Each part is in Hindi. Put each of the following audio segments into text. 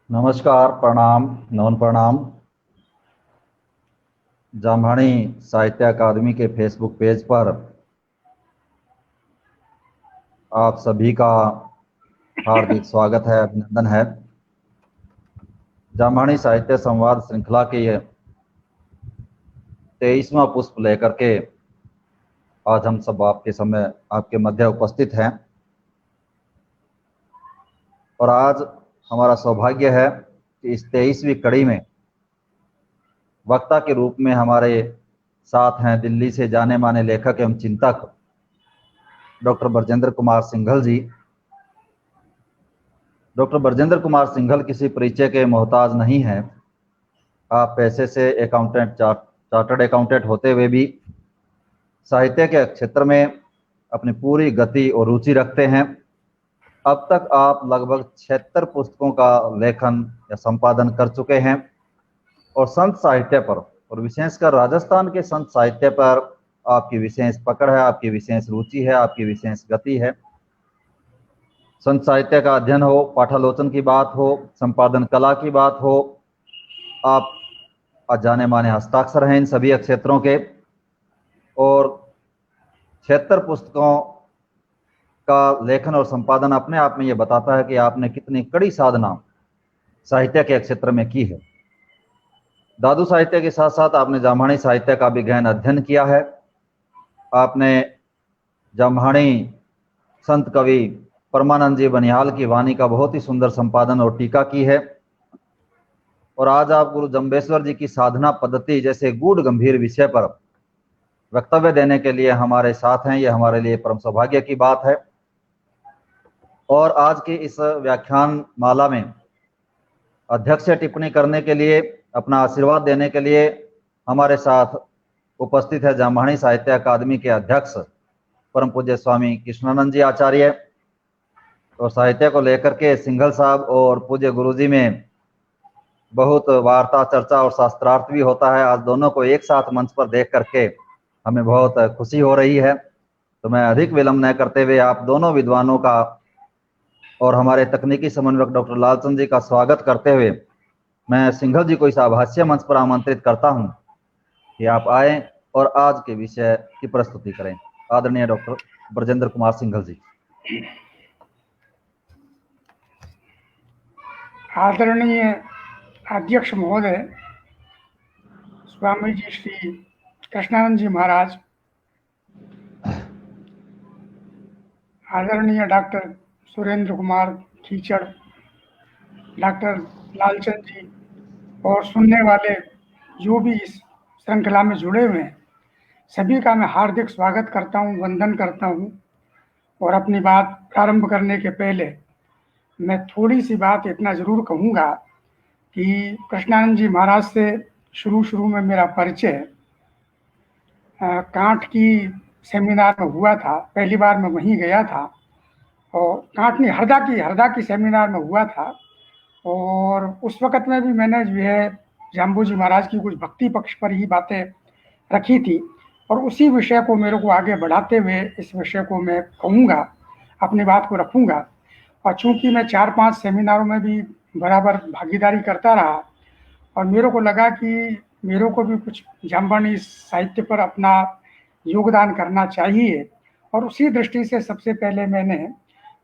नमस्कार, प्रणाम, नमन प्रणाम। जामहाणी साहित्य अकादमी के फेसबुक पेज पर आप सभी का हार्दिक स्वागत है, अभिनंदन है। जामहाणी साहित्य संवाद श्रृंखला के ये 23वां पुष्प लेकर के आज हम सब आपके मध्य उपस्थित हैं। और आज हमारा सौभाग्य है कि इस 23वीं कड़ी में वक्ता के रूप में हमारे साथ हैं दिल्ली से जाने माने लेखक एवं चिंतक डॉक्टर ब्रजेंद्र कुमार सिंघल जी। डॉक्टर ब्रजेंद्र कुमार सिंघल किसी परिचय के मोहताज नहीं हैं। आप पैसे से चार्टर्ड अकाउंटेंट होते हुए भी साहित्य के क्षेत्र में अपनी पूरी गति और रुचि रखते हैं। अब तक आप लगभग 76 पुस्तकों का लेखन या संपादन कर चुके हैं और संत साहित्य पर और विशेषकर राजस्थान के संत साहित्य पर आपकी विशेष पकड़ है, आपकी विशेष रुचि है, आपकी विशेष गति है। संत साहित्य का अध्ययन हो, पाठालोचन की बात हो, संपादन कला की बात हो, आप जाने माने हस्ताक्षर हैं इन सभी क्षेत्रों के। और 76 पुस्तकों का लेखन और संपादन अपने आप में ये बताता है कि आपने कितनी कड़ी साधना साहित्य के क्षेत्र में की है। दादू साहित्य के साथ साथ आपने जामहाणी साहित्य का भी गहन अध्ययन किया है। आपने जामहाणी संत कवि परमानंद जी बनिहाल की वाणी का बहुत ही सुंदर संपादन और टीका की है। और आज आप गुरु जम्बेश्वर जी की साधना पद्धति जैसे गूढ़ गंभीर विषय पर वक्तव्य देने के लिए हमारे साथ हैं। ये हमारे लिए परम सौभाग्य की बात है। और आज की इस व्याख्यान माला में अध्यक्ष से टिप्पणी करने के लिए, अपना आशीर्वाद देने के लिए हमारे साथ उपस्थित है जामहाणी साहित्य अकादमी के अध्यक्ष परम पूज्य स्वामी कृष्णानंद जी आचार्य। और साहित्य को लेकर के सिंघल साहब और पूज्य गुरुजी में बहुत वार्ता, चर्चा और शास्त्रार्थ भी होता है। आज दोनों को एक साथ मंच पर देख करके हमें बहुत खुशी हो रही है। तो मैं अधिक विलंब न करते हुए आप दोनों विद्वानों का और हमारे तकनीकी समन्वयक डॉक्टर लालचंद जी का स्वागत करते हुए मैं सिंघल जी को इस आभासीय मंच पर आमंत्रित करता हूं कि आप आए और आज के विषय की प्रस्तुति करें। आदरणीय डॉक्टर ब्रजेंद्र कुमार सिंघल जी। आदरणीय अध्यक्ष महोदय, स्वामी जी श्री कृष्णानंद जी महाराज, आदरणीय डॉक्टर सुरेंद्र कुमार खीचड़, डॉक्टर लालचंद जी और सुनने वाले जो भी इस श्रृंखला में जुड़े हुए हैं, सभी का मैं हार्दिक स्वागत करता हूं, वंदन करता हूं। और अपनी बात प्रारंभ करने के पहले मैं थोड़ी सी बात इतना ज़रूर कहूँगा कि कृष्णानंद जी महाराज से शुरू में मेरा परिचय कांठ की सेमिनार में हुआ था। पहली बार मैं वहीं गया था और कांठ नहीं, हरदा की सेमिनार में हुआ था। और उस वक़्त में भी मैंने जो है जाम्बू जी महाराज की कुछ भक्ति पक्ष पर ही बातें रखी थी और उसी विषय को मेरे को आगे बढ़ाते हुए इस विषय को मैं कहूँगा, अपनी बात को रखूँगा। और चूँकि मैं 4-5 सेमिनारों में भी बराबर भागीदारी करता रहा और मेरे को लगा कि मेरे को भी कुछ जामहाणी साहित्य पर अपना योगदान करना चाहिए। और उसी दृष्टि से सबसे पहले मैंने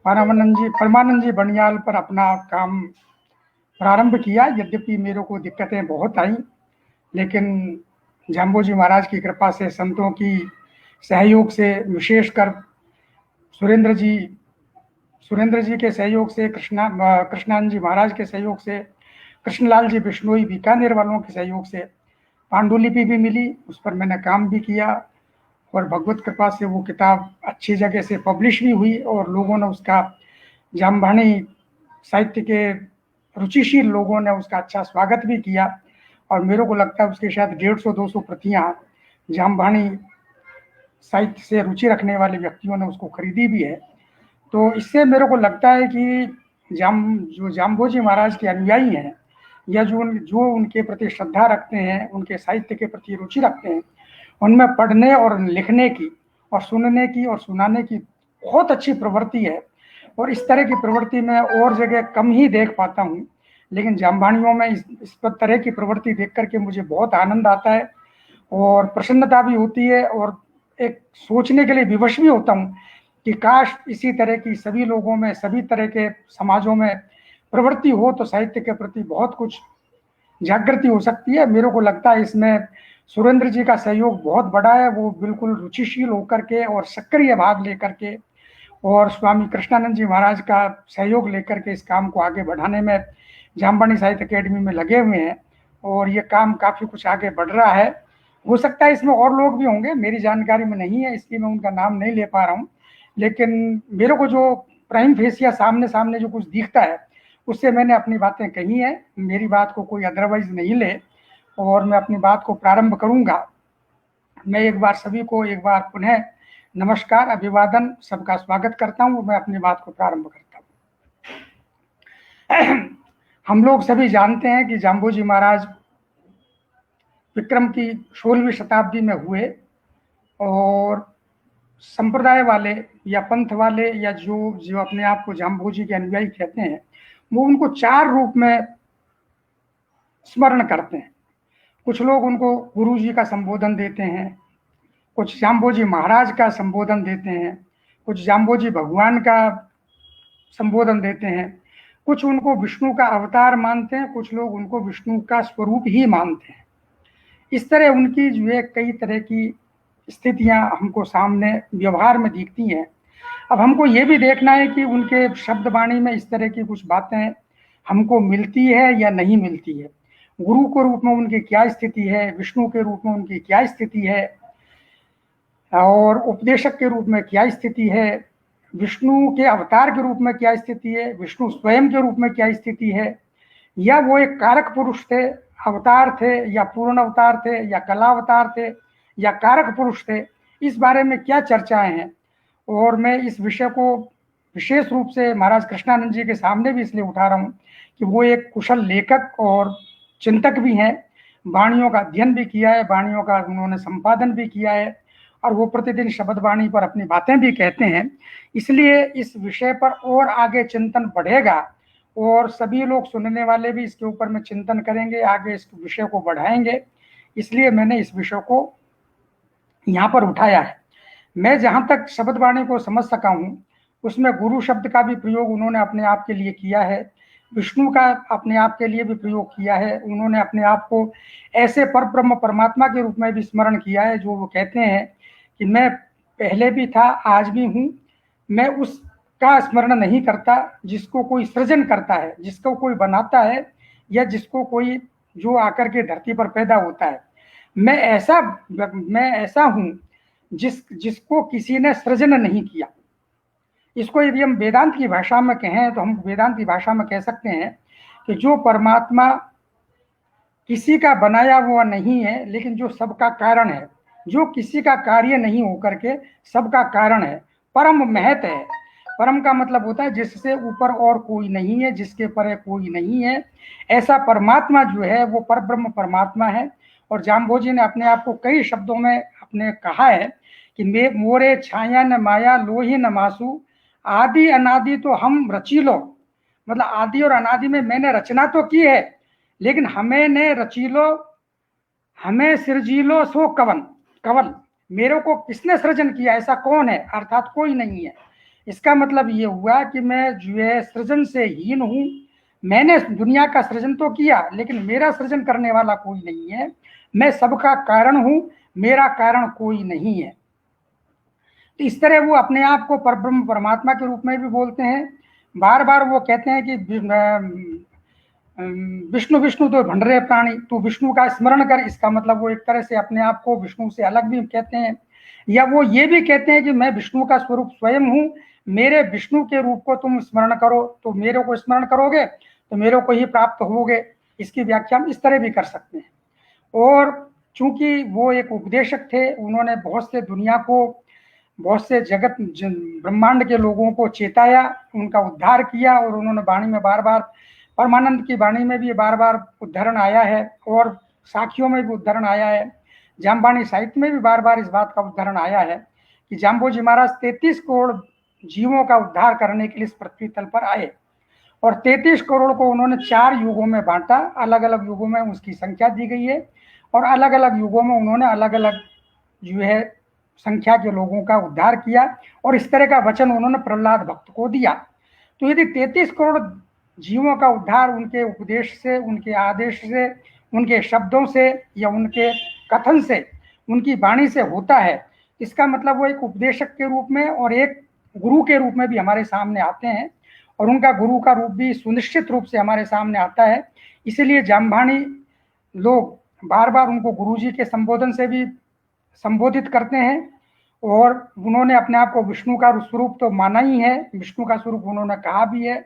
परमानंद जी बनियाल पर अपना काम प्रारंभ किया। यद्यपि मेरे को दिक्कतें बहुत आई, लेकिन जाम्बू जी महाराज की कृपा से, संतों की सहयोग से, विशेषकर सुरेंद्र जी के सहयोग से, कृष्णानंद जी महाराज के सहयोग से, कृष्णलाल जी बिश्नोई बीकानेर वालों के सहयोग से पांडुलिपि भी मिली, उस पर मैंने काम भी किया और भगवत कृपा से वो किताब अच्छी जगह से पब्लिश भी हुई और लोगों ने उसका, जामहाणी साहित्य के रुचिशील लोगों ने उसका अच्छा स्वागत भी किया। और मेरे को लगता है उसके शायद 150-200 प्रतियां जामहाणी साहित्य से रुचि रखने वाले व्यक्तियों ने उसको खरीदी भी है। तो इससे मेरे को लगता है कि जो जाम्बू जी महाराज के अनुयायी हैं या जो उनके प्रति श्रद्धा रखते हैं, उनके साहित्य के प्रति रुचि रखते हैं, उनमें पढ़ने और लिखने की और सुनने की और सुनाने की बहुत अच्छी प्रवृत्ति है। और इस तरह की प्रवृत्ति मैं और जगह कम ही देख पाता हूँ। लेकिन जामवाणियों में इस तरह की प्रवृत्ति देख करके मुझे बहुत आनंद आता है और प्रसन्नता भी होती है, और एक सोचने के लिए विवश भी होता हूँ कि काश इसी तरह की सभी लोगों में, सभी तरह के समाजों में प्रवृत्ति हो तो साहित्य के प्रति बहुत कुछ जागृति हो सकती है। मेरे को लगता है इसमें सुरेंद्र जी का सहयोग बहुत बड़ा है। वो बिल्कुल रुचिशील होकर के और सक्रिय भाग लेकर के और स्वामी कृष्णानंद जी महाराज का सहयोग लेकर के इस काम को आगे बढ़ाने में जामवाणी साहित्य अकेडमी में लगे हुए हैं, और ये काम काफ़ी कुछ आगे बढ़ रहा है। हो सकता है इसमें और लोग भी होंगे, मेरी जानकारी में नहीं है, इसलिए मैं उनका नाम नहीं ले पा रहा हूँ, लेकिन मेरे को जो प्राइम फेसिया सामने सामने जो कुछ दिखता है उससे मैंने अपनी बातें कही हैं। मेरी बात को कोई अदरवाइज नहीं ले, और मैं अपनी बात को प्रारंभ करूंगा। मैं एक बार सभी को एक बार पुनः नमस्कार, अभिवादन, सबका स्वागत करता हूँ। मैं अपनी बात को प्रारंभ करता हूँ। हम लोग सभी जानते हैं कि जाम्बू जी महाराज विक्रम की 16वीं शताब्दी में हुए, और संप्रदाय वाले या पंथ वाले या जो अपने आप को जाम्बू जी के अनुयायी कहते हैं, वो उनको 4 रूप में स्मरण करते हैं। कुछ लोग उनको गुरु जी का संबोधन देते हैं, कुछ जाम्बू जी महाराज का संबोधन देते हैं, कुछ जाम्बू जी भगवान का संबोधन देते हैं, कुछ उनको विष्णु का अवतार मानते हैं, कुछ लोग उनको विष्णु का स्वरूप ही मानते हैं। इस तरह उनकी जो है कई तरह की स्थितियां हमको सामने व्यवहार में दिखती हैं। अब हमको ये भी देखना है कि उनके शब्द वाणी में इस तरह की कुछ बातें हमको मिलती है या नहीं मिलती है। गुरु के रूप में उनकी क्या स्थिति है, विष्णु के रूप में उनकी क्या स्थिति है, और उपदेशक के रूप में क्या स्थिति है, विष्णु के अवतार के रूप में क्या स्थिति है, विष्णु स्वयं के रूप में क्या स्थिति है, या वो एक कारक पुरुष थे, अवतार थे, या पूर्ण अवतार थे, या कला अवतार थे, या कारक पुरुष थे। इस बारे में क्या चर्चाएं हैं। और मैं इस विषय को विशेष रूप से महाराज कृष्णानंद जी के सामने भी इसलिए उठा रहा हूँ कि वो एक कुशल लेखक और चिंतक भी हैं, वाणियों का अध्ययन भी किया है, वाणियों का उन्होंने संपादन भी किया है, और वो प्रतिदिन शब्द वाणी पर अपनी बातें भी कहते हैं। इसलिए इस विषय पर और आगे चिंतन बढ़ेगा, और सभी लोग सुनने वाले भी इसके ऊपर में चिंतन करेंगे, आगे इस विषय को बढ़ाएंगे। इसलिए मैंने इस विषय को यहाँ पर उठाया है। मैं जहाँ तक शब्द वाणी को समझ सका हूँ उसमें गुरु शब्द का भी प्रयोग उन्होंने अपने आप के लिए किया है, विष्णु का अपने आप के लिए भी प्रयोग किया है। उन्होंने अपने आप को ऐसे परब्रह्म परमात्मा के रूप में भी स्मरण किया है जो वो कहते हैं कि मैं पहले भी था, आज भी हूँ। मैं उसका स्मरण नहीं करता जिसको कोई सृजन करता है, जिसको कोई बनाता है, या जिसको कोई जो आकर के धरती पर पैदा होता है। मैं ऐसा हूँ जिसको किसी ने सृजन नहीं किया। इसको यदि हम वेदांत की भाषा में कहें तो हम वेदांत की भाषा में कह सकते हैं कि जो परमात्मा किसी का बनाया हुआ नहीं है लेकिन जो सबका कारण है, जो किसी का कार्य नहीं होकर के सबका कारण है, परम महत है। परम का मतलब होता है जिससे ऊपर और कोई नहीं है, जिसके परे कोई नहीं है। ऐसा परमात्मा जो है वो परब्रह्म परमात्मा है। और जाम्बोजी ने अपने आप को कई शब्दों में अपने कहा है कि मे मोरे छाया न माया लोही न मासू, आदि अनादि तो हम रची लो। मतलब आदि और अनादि में मैंने रचना तो की है, लेकिन हमें ने रची लो, हमें सृजीलो सो कवल। मेरे को किसने सृजन किया, ऐसा कौन है, अर्थात कोई नहीं है। इसका मतलब ये हुआ कि मैं जो है सृजन से हीन हूँ। मैंने दुनिया का सृजन तो किया लेकिन मेरा सृजन करने वाला कोई नहीं है। मैं सबका कारण हूँ, मेरा कारण कोई नहीं है। तो इस तरह वो अपने आप को परब्रह्म परमात्मा के रूप में भी बोलते हैं। बार बार वो कहते हैं कि विष्णु विष्णु तो भंडरे प्राणी, तू विष्णु का स्मरण कर। इसका मतलब वो एक तरह से अपने आप को विष्णु से अलग भी कहते हैं। या वो ये भी कहते हैं कि मैं विष्णु का स्वरूप स्वयं हूँ, मेरे विष्णु के रूप को तुम स्मरण करो तो मेरे को स्मरण करोगे तो मेरे को ही प्राप्त होगे। इसकी व्याख्या हम इस तरह भी कर सकते हैं। और चूंकि वो एक उपदेशक थे, उन्होंने बहुत से दुनिया को, बहुत से जगत ब्रह्मांड के लोगों को चेताया, उनका उद्धार किया। और उन्होंने वाणी में बार बार, परमानंद की वाणी में भी बार बार उद्धरण आया है और साखियों में भी उद्धरण आया है, जामवाणी साहित्य में भी बार बार इस बात का उद्धरण आया है कि जाम्बोजी महाराज 33 करोड़ जीवों का उद्धार करने के लिए इस पृथ्वी तल पर आए। और 33 करोड़ को उन्होंने 4 युगों में बांटा, अलग अलग युगों में उसकी संख्या दी गई है और अलग अलग युगों में उन्होंने अलग अलग जो है संख्या के लोगों का उद्धार किया और इस तरह का वचन उन्होंने प्रहलाद भक्त को दिया। तो यदि 33 करोड़ जीवों का उद्धार उनके उपदेश से, उनके आदेश से, उनके शब्दों से या उनके कथन से, उनकी वाणी से होता है, इसका मतलब वो एक उपदेशक के रूप में और एक गुरु के रूप में भी हमारे सामने आते हैं और उनका गुरु का रूप भी सुनिश्चित रूप से हमारे सामने आता है। इसीलिए जामभानी लोग बार बार उनको गुरुजी के संबोधन से भी संबोधित करते हैं और उन्होंने अपने आप को विष्णु का स्वरूप तो माना ही है, विष्णु का स्वरूप उन्होंने कहा भी है।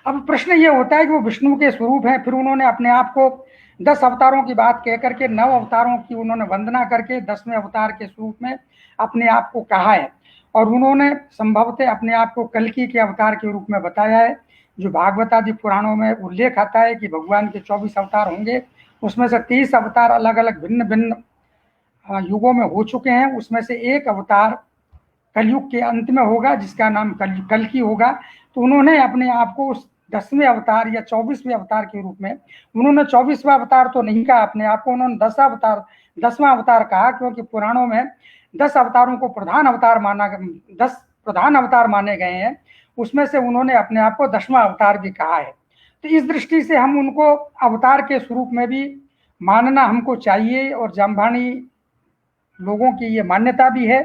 अब प्रश्न ये होता है कि वो विष्णु के स्वरूप हैं, फिर उन्होंने अपने आप को 10 अवतारों की बात कह करके 9 अवतारों की उन्होंने वंदना करके 10वें अवतार के स्वरूप में अपने आप को कहा है और उन्होंने संभवतः अपने आप को कल्कि के अवतार के रूप में बताया है। जो भागवत आदि पुराणों में उल्लेख आता है कि भगवान के 24 अवतार होंगे, उसमें से 30 अवतार अलग अलग भिन्न भिन्न युगों में हो चुके हैं, उसमें से एक अवतार कलयुग के अंत में होगा जिसका नाम कल्कि होगा। तो उन्होंने अपने आप को उस 10वें अवतार या 24वें अवतार के रूप में, उन्होंने 24वां अवतार तो नहीं कहा अपने आप को, उन्होंने 10वां अवतार कहा, क्योंकि पुराणों में 10 अवतारों को प्रधान अवतार माना, 10 प्रधान अवतार माने गए हैं, उसमें से उन्होंने अपने आप को 10वां अवतार भी कहा है। तो इस दृष्टि से हम उनको अवतार के स्वरूप में भी मानना हमको चाहिए और जामभानी लोगों की ये मान्यता भी है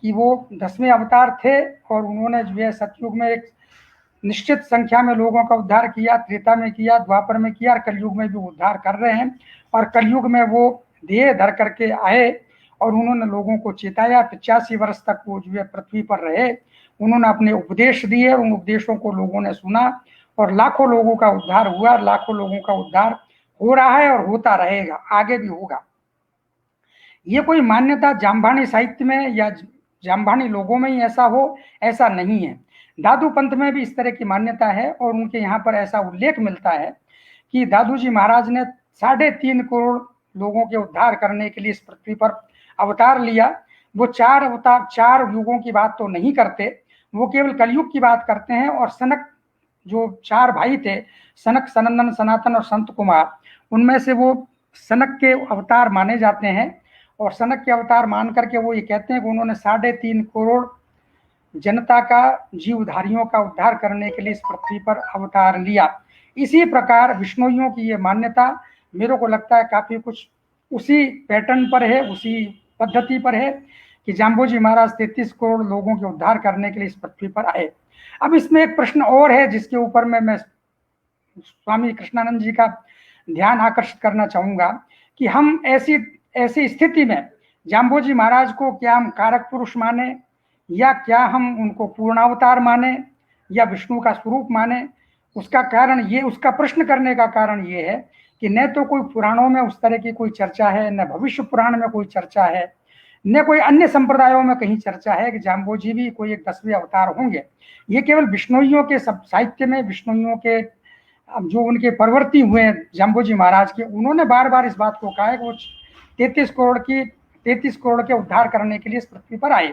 कि वो 10वें अवतार थे और उन्होंने जो है सतयुग में एक निश्चित संख्या में लोगों का उद्धार किया, त्रेता में किया, द्वापर में किया और कलयुग में भी उद्धार कर रहे हैं। और कलयुग में वो देह धर करके आए और उन्होंने लोगों को चेताया। 85 वर्ष तक वो जो है पृथ्वी पर रहे, उन्होंने अपने उपदेश दिए, उन उपदेशों को लोगों ने सुना और लाखों लोगों का उद्धार हुआ, लाखों लोगों का उद्धार हो रहा है और होता रहेगा, आगे भी होगा। ये कोई मान्यता जामभानी साहित्य में या जामभानी लोगों में ही ऐसा हो, ऐसा नहीं है। दादू पंथ में भी इस तरह की मान्यता है और उनके यहाँ पर ऐसा उल्लेख मिलता है कि दादू जी महाराज ने 3.5 करोड़ लोगों के उद्धार करने के लिए इस पृथ्वी पर अवतार लिया। वो 4 अवतार, 4 युगों की बात तो नहीं करते, वो केवल कलयुग की बात करते हैं। और सनक, जो 4 भाई थे, सनक, सनंदन, सनातन और संत कुमार, उनमें से वो सनक के अवतार माने जाते हैं और सनक के अवतार मान करके वो ये कहते हैं कि उन्होंने 3.5 करोड़ जनता का, जीवधारियों का उद्धार करने के लिए इस पृथ्वी पर अवतार लिया। इसी प्रकार विष्णुइयों की ये मान्यता मेरे को लगता है काफी कुछ उसी पैटर्न पर है, उसी पद्धति पर है कि जाम्बोजी महाराज 33 करोड़ लोगों के उद्धार करने के लिए इस पृथ्वी पर आए। अब इसमें एक प्रश्न और है जिसके ऊपर मैं स्वामी कृष्णानंद जी का ध्यान आकर्षित करना चाहूंगा कि हम ऐसी स्थिति में जाम्बोजी महाराज को क्या हम कारक पुरुष माने या क्या हम उनको पूर्णावतार माने या विष्णु का स्वरूप माने। उसका कारण ये, उसका प्रश्न करने का कारण ये है कि न तो कोई पुराणों में उस तरह की कोई चर्चा है, न भविष्य पुराण में कोई चर्चा है, न कोई अन्य संप्रदायों में कहीं चर्चा है कि जाम्बोजी भी कोई एक 10वें अवतार होंगे। ये केवल विष्णुइयों के सब साहित्य में, विष्णुइयों के जो उनके परवर्ती हुए जाम्बोजी महाराज के, उन्होंने बार बार इस बात को कहा है कि वो 33 करोड़ के उद्धार करने के लिए इस पृथ्वी पर आए।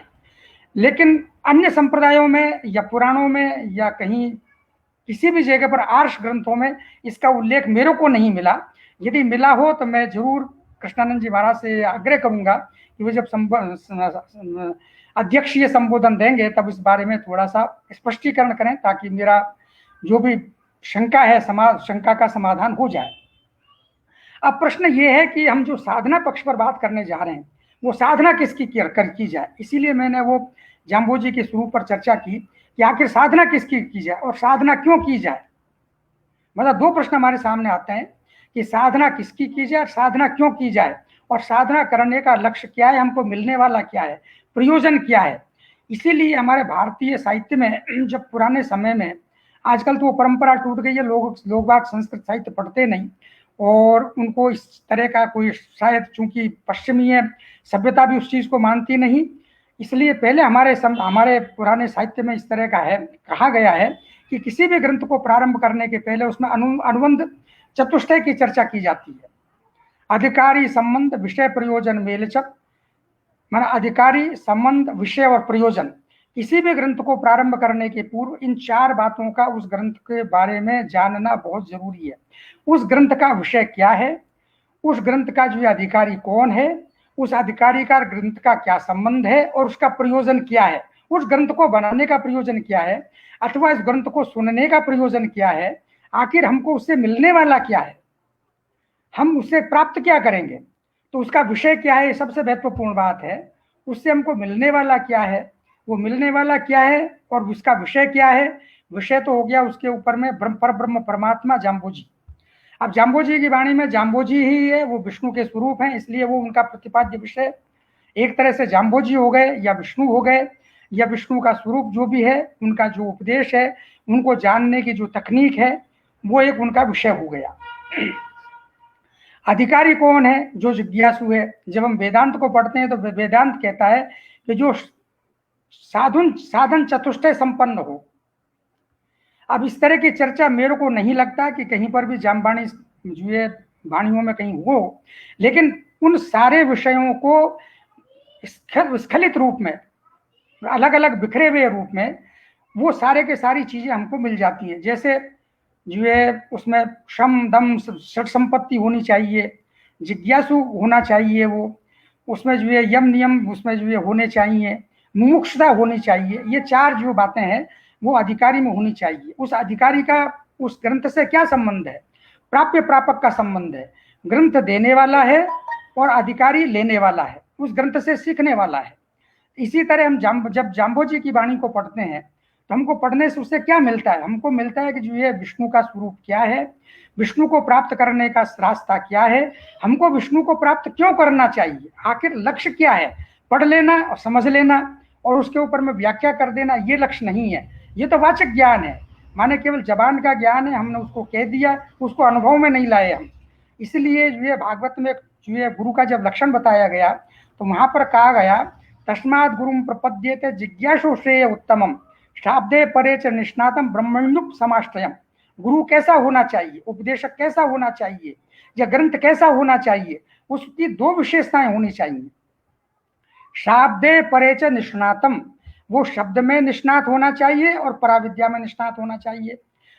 लेकिन अन्य संप्रदायों में या पुराणों में या कहीं किसी भी जगह पर आर्ष ग्रंथों में इसका उल्लेख मेरे को नहीं मिला। यदि मिला हो तो मैं जरूर कृष्णानंद जी महाराज से आग्रह करूंगा कि वो जब अध्यक्षीय संबोधन देंगे तब इस बारे में थोड़ा सा स्पष्टीकरण करें, ताकि मेरा जो भी शंका है, शंका का समाधान हो जाए। अब प्रश्न ये है कि हम जो साधना पक्ष पर बात करने जा रहे हैं, वो साधना किसकी की जाए। इसीलिए मैंने वो जाम्बोजी के स्वरूप पर चर्चा की कि आखिर साधना किसकी की जाए और साधना क्यों की जाए। मतलब 2 प्रश्न हमारे सामने आते हैं कि साधना किसकी की जाए, साधना क्यों की जाए, और साधना करने का लक्ष्य क्या है, हमको मिलने वाला क्या है, प्रयोजन क्या है। इसीलिए हमारे भारतीय साहित्य में जब पुराने समय में, आजकल तो वो परंपरा टूट गई है, लोग बाग संस्कृत साहित्य पढ़ते नहीं और उनको इस तरह का कोई, शायद चूंकि पश्चिमी सभ्यता भी उस चीज को मानती नहीं, इसलिए पहले हमारे पुराने साहित्य में इस तरह का है, कहा गया है कि किसी भी ग्रंथ को प्रारंभ करने के पहले उसमें अनुबंध चतुष्टय की चर्चा की जाती है। अधिकारी, संबंध, विषय, प्रयोजन, मेलचक। माना अधिकारी, संबंध, विषय और प्रयोजन किसी भी ग्रंथ को प्रारंभ करने के पूर्व इन 4 बातों का उस ग्रंथ के बारे में जानना बहुत जरूरी है। उस ग्रंथ का विषय क्या है, उस ग्रंथ का जो अधिकारी कौन है, उस अधिकारी का ग्रंथ का क्या संबंध है और उसका प्रयोजन क्या है, उस ग्रंथ को बनाने का प्रयोजन क्या है, अथवा इस ग्रंथ को सुनने का प्रयोजन क्या है, आखिर हमको उससे मिलने वाला क्या है, हम उससे प्राप्त क्या करेंगे, तो उसका विषय क्या है, ये सबसे महत्वपूर्ण बात है। उससे हमको मिलने वाला क्या है, वो मिलने वाला क्या है और उसका विषय क्या है। विषय तो हो गया उसके ऊपर में पर ब्रह्म परमात्मा जाम्बोजी। अब जाम्बोजी की वाणी में जाम्बोजी ही है, वो विष्णु के स्वरूप हैं, इसलिए वो उनका प्रतिपाद्य विषय एक तरह से जाम्बोजी हो गए या विष्णु हो गए, या विष्णु का स्वरूप जो भी है, उनका जो उपदेश है, उनको जानने की जो तकनीक है, वो एक उनका विषय हो गया। अधिकारी कौन है, जो जिज्ञासु है। जब हम वेदांत को पढ़ते हैं तो वेदांत कहता है कि जो साधन चतुष्टय संपन्न हो। अब इस तरह की चर्चा मेरे को नहीं लगता कि कहीं पर भी जामवाणी जो है वाणियों में कहीं हो, लेकिन उन सारे विषयों को स्खलित रूप में, अलग अलग बिखरे हुए रूप में, वो सारे के सारी चीजें हमको मिल जाती हैं। जैसे जो है उसमें श्रम दम षट संपत्ति होनी चाहिए, जिज्ञासु होना चाहिए, वो उसमें जो है यम नियम उसमें जो है होने चाहिए, मुमुक्षुता होनी चाहिए। ये 4 जो बातें हैं वो अधिकारी में होनी चाहिए। उस अधिकारी का उस ग्रंथ से क्या संबंध है, प्राप्य प्रापक का संबंध है। ग्रंथ देने वाला है और अधिकारी लेने वाला है, उस ग्रंथ से सीखने वाला है। इसी तरह हम जब जाम्बोजी की वाणी को पढ़ते हैं तो हमको पढ़ने से उससे क्या मिलता है, हमको मिलता है कि जो ये विष्णु का स्वरूप क्या है, विष्णु को प्राप्त करने का रास्ता क्या है, हमको विष्णु को प्राप्त क्यों करना चाहिए, आखिर लक्ष्य क्या है। पढ़ लेना और समझ लेना और उसके ऊपर में व्याख्या कर देना, ये लक्ष्य नहीं है, ये तो वाचक ज्ञान है, माने केवल जबान का ज्ञान है, हमने उसको कह दिया, उसको अनुभव में नहीं लाए हम। इसलिए जो है भागवत में जो है गुरु का जब लक्षण बताया गया तो वहां पर कहा गया, तस्मात् गुरुम प्रपद्येते जिज्ञासु श्रेय उत्तमम शाब्दे परे च निष्णातम ब्रह्मण्युप समाश्रयम। गुरु कैसा होना चाहिए, उपदेशक कैसा होना चाहिए, या ग्रंथ कैसा होना चाहिए, उसकी 2 विशेषताएं होनी चाहिए। शाब्दे परे च निष्णातम, वो शब्द में निष्णात होना चाहिए और पराविद्या में निष्णात होना चाहिए।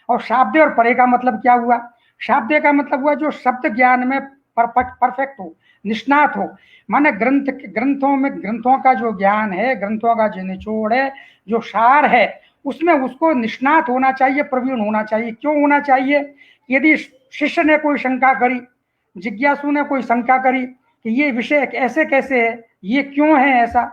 और शाब्दे और परे का मतलब क्या हुआ, शाब्दे का मतलब हुआ जो शब्द ज्ञान में परफेक्ट हो, निष्णात हो, माने ग्रंथों में ग्रंथों का जो ज्ञान है, ग्रंथों का जो निचोड़ है, जो सार है, उसमें उसको निष्णात होना चाहिए, प्रवीण होना चाहिए। क्यों होना चाहिए, यदि शिष्य ने कोई शंका करी, जिज्ञासु ने कोई शंका करी कि ये विषय ऐसे कैसे है, ये क्यों है ऐसा,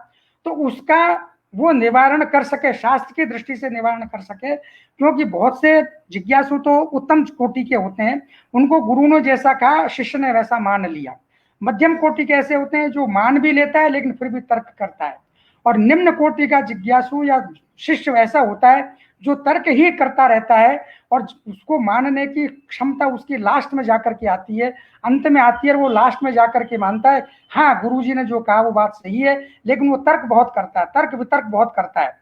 तो उसका वो निवारण कर सके, शास्त्र की दृष्टि से निवारण कर सके। क्योंकि बहुत से जिज्ञासु तो उत्तम कोटि के होते हैं, उनको गुरु ने जैसा कहा शिष्य ने वैसा मान लिया। मध्यम कोटि के ऐसे होते हैं जो मान भी लेता है लेकिन फिर भी तर्क करता है। और निम्न कोटि का जिज्ञासु या शिष्य ऐसा होता है जो तर्क ही करता रहता है और उसको मानने की क्षमता उसकी लास्ट में जाकर के आती है, अंत में आती है, और वो लास्ट में जाकर के मानता है हाँ गुरुजी ने जो कहा वो बात सही है, लेकिन वो तर्क बहुत करता है, तर्क वितर्क बहुत करता है।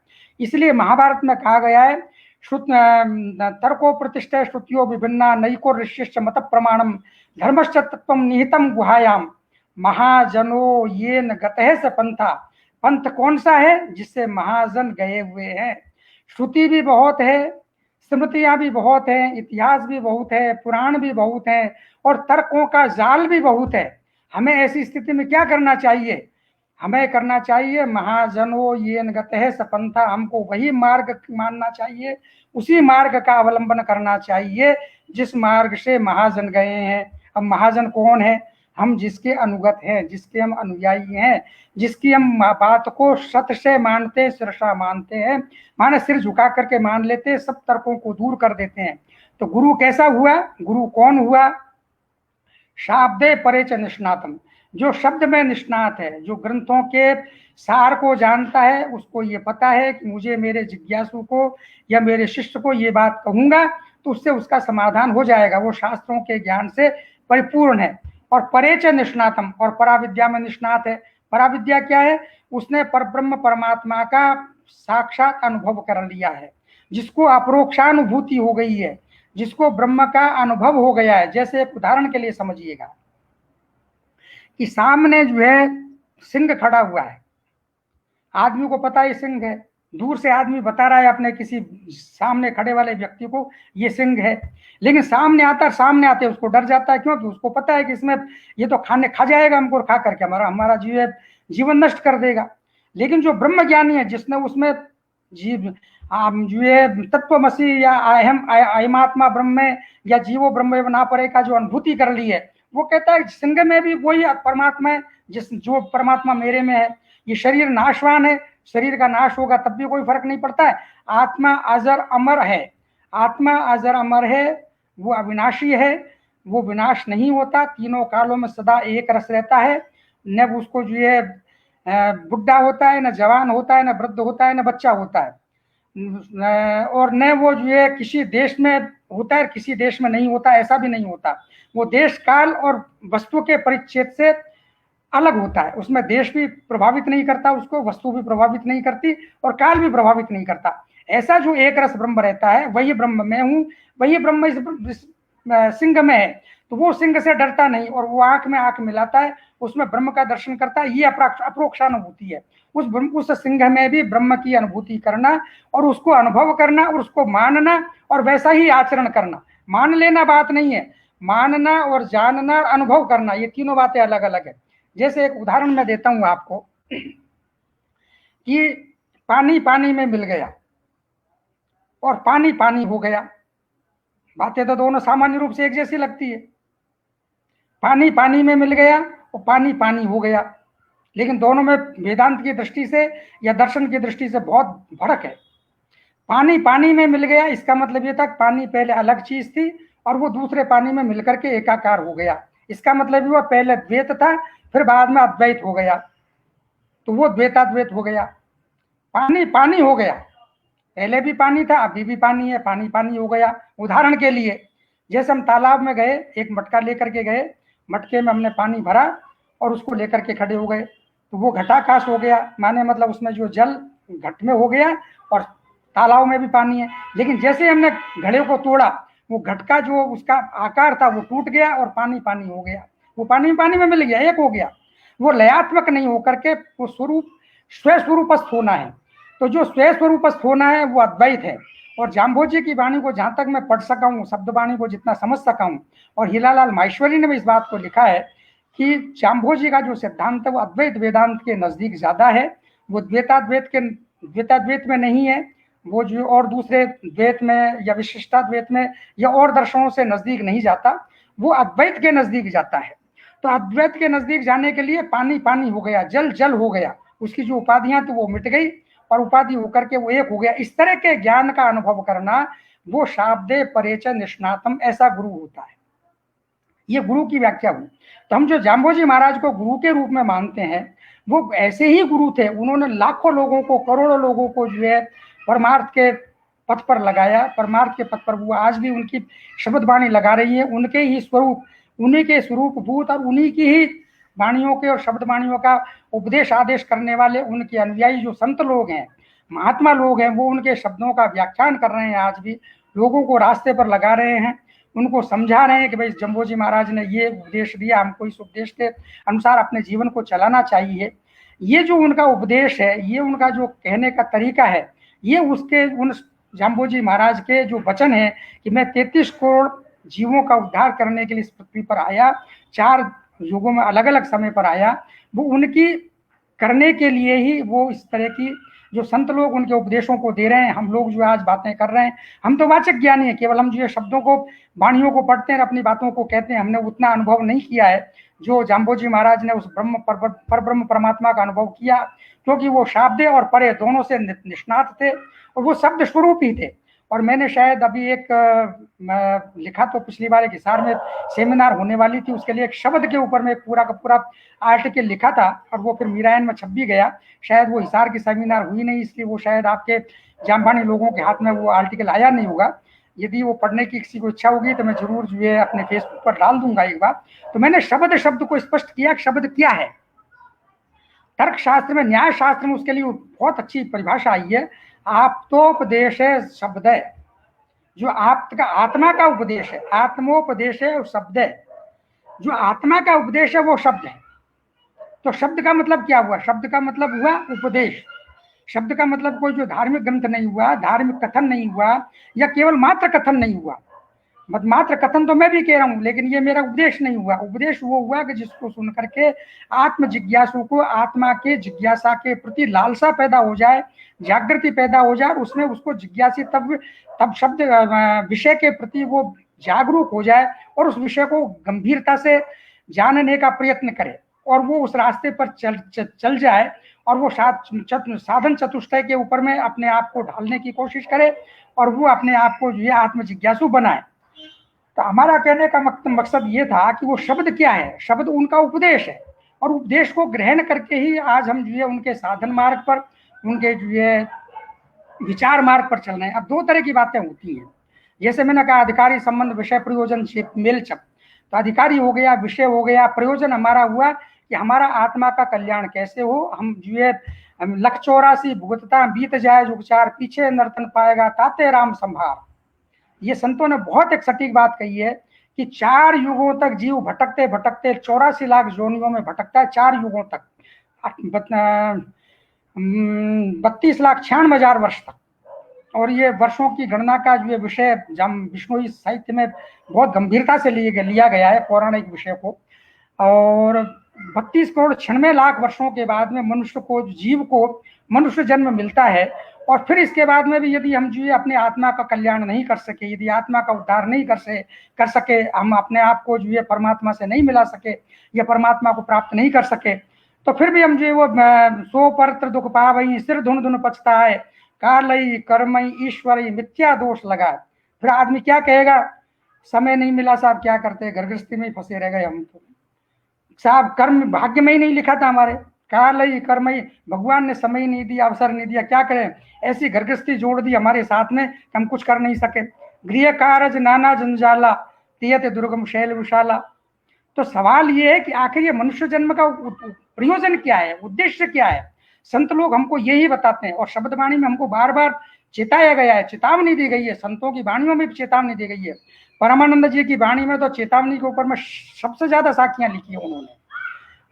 इसलिए महाभारत में कहा गया है, तर्को प्रतिष्ठा श्रुतियों विभिन्ना नैको ऋष्यश्च मत प्रमाणम धर्मश्च तत्व निहितम गुहायाम महाजनो ये न गतः स पंथा। पंथ कौन सा है, जिससे महाजन गए हुए हैं। श्रुति भी बहुत है, स्मृतियां भी बहुत है, इतिहास भी बहुत है, पुराण भी बहुत है, और तर्कों का जाल भी बहुत है। हमें ऐसी स्थिति में क्या करना चाहिए, हमें करना चाहिए महाजनो ये गतः स पंथा, हमको वही मार्ग मानना चाहिए, उसी मार्ग का अवलंबन करना चाहिए जिस मार्ग से महाजन गए हैं। अब महाजन कौन है, हम जिसके अनुगत हैं, जिसके हम अनुयायी हैं, जिसकी हम बात को सत से मानते, सिरसा मानते हैं, माने सिर झुका करके मान लेते हैं, सब तर्कों को दूर कर देते हैं। तो गुरु कैसा हुआ, गुरु कौन हुआ, शाब्दे परे च निष्णातम, जो शब्द में निष्णात है, जो ग्रंथों के सार को जानता है, उसको ये पता है कि मुझे मेरे जिज्ञासु को या मेरे शिष्य को ये बात कहूंगा तो उससे उसका समाधान हो जाएगा, वो शास्त्रों के ज्ञान से परिपूर्ण है। और परे च निष्णातम, और पराविद्या में निष्णात है। पराविद्या क्या है, उसने परब्रह्म परमात्मा का साक्षात अनुभव कर लिया है, जिसको अपरोक्षानुभूति हो गई है, जिसको ब्रह्म का अनुभव हो गया है। जैसे एक उदाहरण के लिए समझिएगा कि सामने जो है सिंह खड़ा हुआ है, आदमी को पता है सिंह है, दूर से आदमी बता रहा है अपने किसी सामने खड़े वाले व्यक्ति को ये सिंह है, लेकिन सामने आते उसको डर जाता है, क्योंकि उसको पता है कि इसमें ये तो खा जाएगा हमको, खा करके हमारा जीवन नष्ट कर देगा। लेकिन जो ब्रह्म ज्ञानी है, जिसने उसमें जो ये तत्वमसी या अहमात्मा ब्रह्म या जीवो ब्रह्म ना परे का जो अनुभूति कर ली है, वो कहता है सिंह में भी वही परमात्मा है, जो परमात्मा मेरे में है। ये शरीर नाशवान है, शरीर का नाश होगा तब भी कोई फर्क नहीं पड़ता है। आत्मा अजर अमर है, आत्मा अजर अमर है, वो अविनाशी है, वो विनाश नहीं होता, तीनों कालों में सदा एक रस रहता है। न उसको जो है बुढ़ा होता है, न जवान होता है, न वृद्ध होता है, न बच्चा होता है, और न वो जो है किसी देश में होता है किसी देश में नहीं होता, ऐसा भी नहीं होता। वो देश काल और वस्तु के परिच्छेद से अलग होता है, उसमें देश भी प्रभावित नहीं करता उसको, वस्तु भी प्रभावित नहीं करती और काल भी प्रभावित नहीं करता। ऐसा जो एक रस ब्रह्म रहता है, वही ब्रह्म मैं हूँ, वही ब्रह्म इस सिंह में है। तो वो सिंह से डरता नहीं और वो आंख में आंख मिलाता है, उसमें ब्रह्म का दर्शन करता है। ये अप्रोक्षानुभूति है। उस सिंह में भी ब्रह्म की अनुभूति करना और उसको अनुभव करना और उसको मानना और वैसा ही आचरण करना। मान लेना बात नहीं है, मानना और जानना, अनुभव करना, ये तीनों बातें अलग अलग है। जैसे एक उदाहरण मैं देता हूं आपको कि पानी पानी में मिल गया और पानी पानी हो गया, बातें तो दोनों सामान्य रूप से एक जैसी लगती है। पानी पानी में मिल गया और पानी पानी हो गया, लेकिन दोनों में वेदांत की दृष्टि से या दर्शन की दृष्टि से बहुत फर्क है। पानी पानी में मिल गया, इसका मतलब ये था पानी पहले अलग चीज थी और वो दूसरे पानी में मिलकर के एकाकार हो गया। इसका मतलब हुआ पहले द्वैत था, फिर बाद में अद्वैत हो गया, तो वो द्वैताद्वैत हो गया। पानी पानी हो गया, पहले भी पानी था, अभी भी पानी है, पानी पानी हो गया। उदाहरण के लिए जैसे हम तालाब में गए, एक मटका लेकर के गए, मटके में हमने पानी भरा और उसको लेकर के खड़े हो गए, तो वो घटाकाश हो गया, माने मतलब उसमें जो जल घट में हो गया और तालाब में भी पानी है। लेकिन जैसे हमने घड़े को तोड़ा, वो घट का जो उसका आकार था वो टूट गया और पानी पानी हो गया, वो पानी में मिल गया, एक हो गया। वो लयात्मक नहीं होकर के वो स्वरूप स्वस्वरूपस्थ होना है। तो जो स्वस्वरूपस्थ होना है वो अद्वैत है। और जाम्बोजी की वाणी को जहां तक मैं पढ़ सका हूँ, शब्द वाणी को जितना समझ सका हूँ, और हीरालाल माहेश्वरी ने भी इस बात को लिखा है कि जाम्बोजी का जो सिद्धांत है वो अद्वैत वेदांत के नजदीक ज्यादा है, वो द्वैताद्वैत में नहीं है, वो जो और दूसरे द्वैत में या विशिष्टाद्वैत में या और दर्शनों से नजदीक नहीं जाता, वो अद्वैत के नजदीक जाता है। तो अद्वैत के नजदीक जाने के लिए पानी पानी हो गया, जल जल हो गया, उसकी जो उपाधियां तो वो मिट गई और उपाधि होकर के वो एक हो गया। इस तरह के ज्ञान का अनुभव करना वो शाब्दे परेच निष्णातम, ऐसा गुरु होता है। ये गुरु की व्याख्या हुई। तो हम जो जाम्बोजी महाराज को गुरु के रूप में मानते हैं, वो ऐसे ही गुरु थे। उन्होंने लाखों लोगों को, करोड़ों लोगों को जो है परमार्थ के पथ पर लगाया, परमार्थ के पथ पर वो आज भी उनकी शब्द वाणी लगा रही है। उनके ही स्वरूप, उन्हीं के स्वरूप भूत और उन्हीं की ही वाणियों के और शब्द वाणियों का उपदेश आदेश करने वाले उनके अनुयायी जो संत लोग हैं, महात्मा लोग हैं, वो उनके शब्दों का व्याख्यान कर रहे हैं, आज भी लोगों को रास्ते पर लगा रहे हैं, उनको समझा रहे हैं कि भाई जाम्बोजी महाराज ने ये उपदेश दिया, हमको इस उपदेश के अनुसार अपने जीवन को चलाना चाहिए। ये जो उनका उपदेश है, ये उनका जो कहने का तरीका है, ये उसके उन जाम्बोजी महाराज के जो वचन है कि मैं 33 करोड़ जीवों का उद्धार करने के लिए इस पृथ्वी पर आया, 4 युगों में अलग अलग समय पर आया, वो उनकी करने के लिए ही वो इस तरह की जो संत लोग उनके उपदेशों को दे रहे हैं। हम लोग जो आज बातें कर रहे हैं, हम तो वाचक ज्ञानी है, केवल हम जो शब्दों को, वाणियों को पढ़ते हैं, अपनी बातों को कहते हैं। हमने उतना अनुभव नहीं किया है जो जाम्बोजी महाराज ने उस पर ब्रह्म परमात्मा का अनुभव किया, क्योंकि वो शाब्दे और परे दोनों से निष्णात थे और वो शब्द स्वरूप ही थे। और मैंने शायद अभी एक लिखा तो पिछली बार एक हिसार में सेमिनार होने वाली थी, उसके लिए एक शब्द के ऊपर में पूरा का पूरा आर्टिकल लिखा था और वो फिर मीरायन में छप भी गया। शायद वो हिसार की सेमिनार हुई नहीं, इसलिए वो शायद आपके जामबानी लोगों के हाथ में वो आर्टिकल आया नहीं होगा। यदि वो पढ़ने की किसी को इच्छा होगी तो मैं जरूर जो है अपने फेसबुक पर डाल दूंगा एक बार। तो मैंने शब्द को स्पष्ट किया, शब्द क्या है। तर्क शास्त्र में, न्याय शास्त्र में उसके लिए बहुत अच्छी परिभाषा आई है। आप्तोपदेश शब्द है, जो आपका आत्मा का उपदेश है, आत्मोपदेश है और शब्द है। जो आत्मा का उपदेश है वो शब्द है। तो शब्द का मतलब क्या हुआ? शब्द का मतलब हुआ उपदेश। शब्द का मतलब कोई जो धार्मिक ग्रंथ नहीं हुआ, धार्मिक कथन नहीं हुआ, या केवल मात्र कथन नहीं हुआ। मात्र कथन तो मैं भी कह रहा हूं, लेकिन ये मेरा उपदेश नहीं हुआ। उपदेश वो हुआ कि जिसको सुन करके आत्म जिज्ञासु को आत्मा के जिज्ञासा के प्रति लालसा पैदा हो जाए, जागृति पैदा हो जाए, उसमें उसको जिज्ञासी तब शब्द विषय के प्रति वो जागरूक हो जाए और उस विषय को गंभीरता से जानने का प्रयत्न करे, और वो उस रास्ते पर चल जाए, और वो साधन चतुष्टय के ऊपर में अपने आप को ढालने की कोशिश करे, और वो अपने आप को जो है आत्म जिज्ञासु बनाए। तो हमारा कहने का मकसद ये था कि वो शब्द क्या है, शब्द उनका उपदेश है, और उपदेश को ग्रहण करके ही आज हम जो है उनके साधन मार्ग पर, उनके जो है विचार मार्ग पर चल रहे हैं। अब दो तरह की बातें होती हैं, जैसे मैंने कहा अधिकारी संबंध विषय प्रयोजन मेल छप। तो अधिकारी हो गया, विषय हो गया, प्रयोजन हमारा हुआ कि हमारा आत्मा का कल्याण कैसे हो। हम जो है लख 84 भुगतता बीत जाए उपचार, पीछे नर्तन पाएगा ताते राम संभार। ये संतों ने बहुत एक सटीक बात कही है कि 4 युगों तक जीव भटकते भटकते 84 लाख जोनियों में भटकता है, 4 युगों तक, 32,96,000 वर्ष तक। और ये वर्षों की गणना का जो विषय विष्णुई साहित्य में बहुत गंभीरता से लिया गया है पौराणिक विषय को। और 32 करोड़ 96 लाख वर्षों के बाद में मनुष्य को, जीव को मनुष्य जन्म मिलता है। और फिर इसके बाद में भी यदि हम जो अपने आत्मा का कल्याण नहीं कर सके, यदि आत्मा का उद्धार नहीं कर सके, हम अपने आप को जो परमात्मा से नहीं मिला सके या परमात्मा को प्राप्त नहीं कर सके, तो फिर भी हम जो वो सो परत्र दुख पावई सिर धुन धुन पछताए कालई कर्मई ईश्वरी मिथ्या दोष लगा। फिर आदमी क्या कहेगा, समय नहीं मिला साहब, क्या करते, घर गृहस्थी में ही फंसे रह गए हम तो साहब, कर्म भाग्य में ही नहीं लिखा था हमारे, कालई कर्मई, भगवान ने समय नहीं दिया, अवसर नहीं दिया, क्या करें, ऐसी घर गृहस्थी जोड़ दी हमारे साथ में कि हम कुछ कर नहीं सके। गृह कारज नाना जंजाला तियत दुर्गम शैल विशाला। तो सवाल ये है कि आखिर ये मनुष्य जन्म का प्रयोजन क्या है, उद्देश्य क्या है। संत लोग हमको यही बताते हैं, और शब्द वाणी में हमको बार बार चेताया गया है, चेतावनी दी गई है, संतों की वाणियों में भी चेतावनी दी गई है। परमानंद जी की वाणी में तो चेतावनी के ऊपर में सबसे ज्यादा साखियां लिखी है उन्होंने,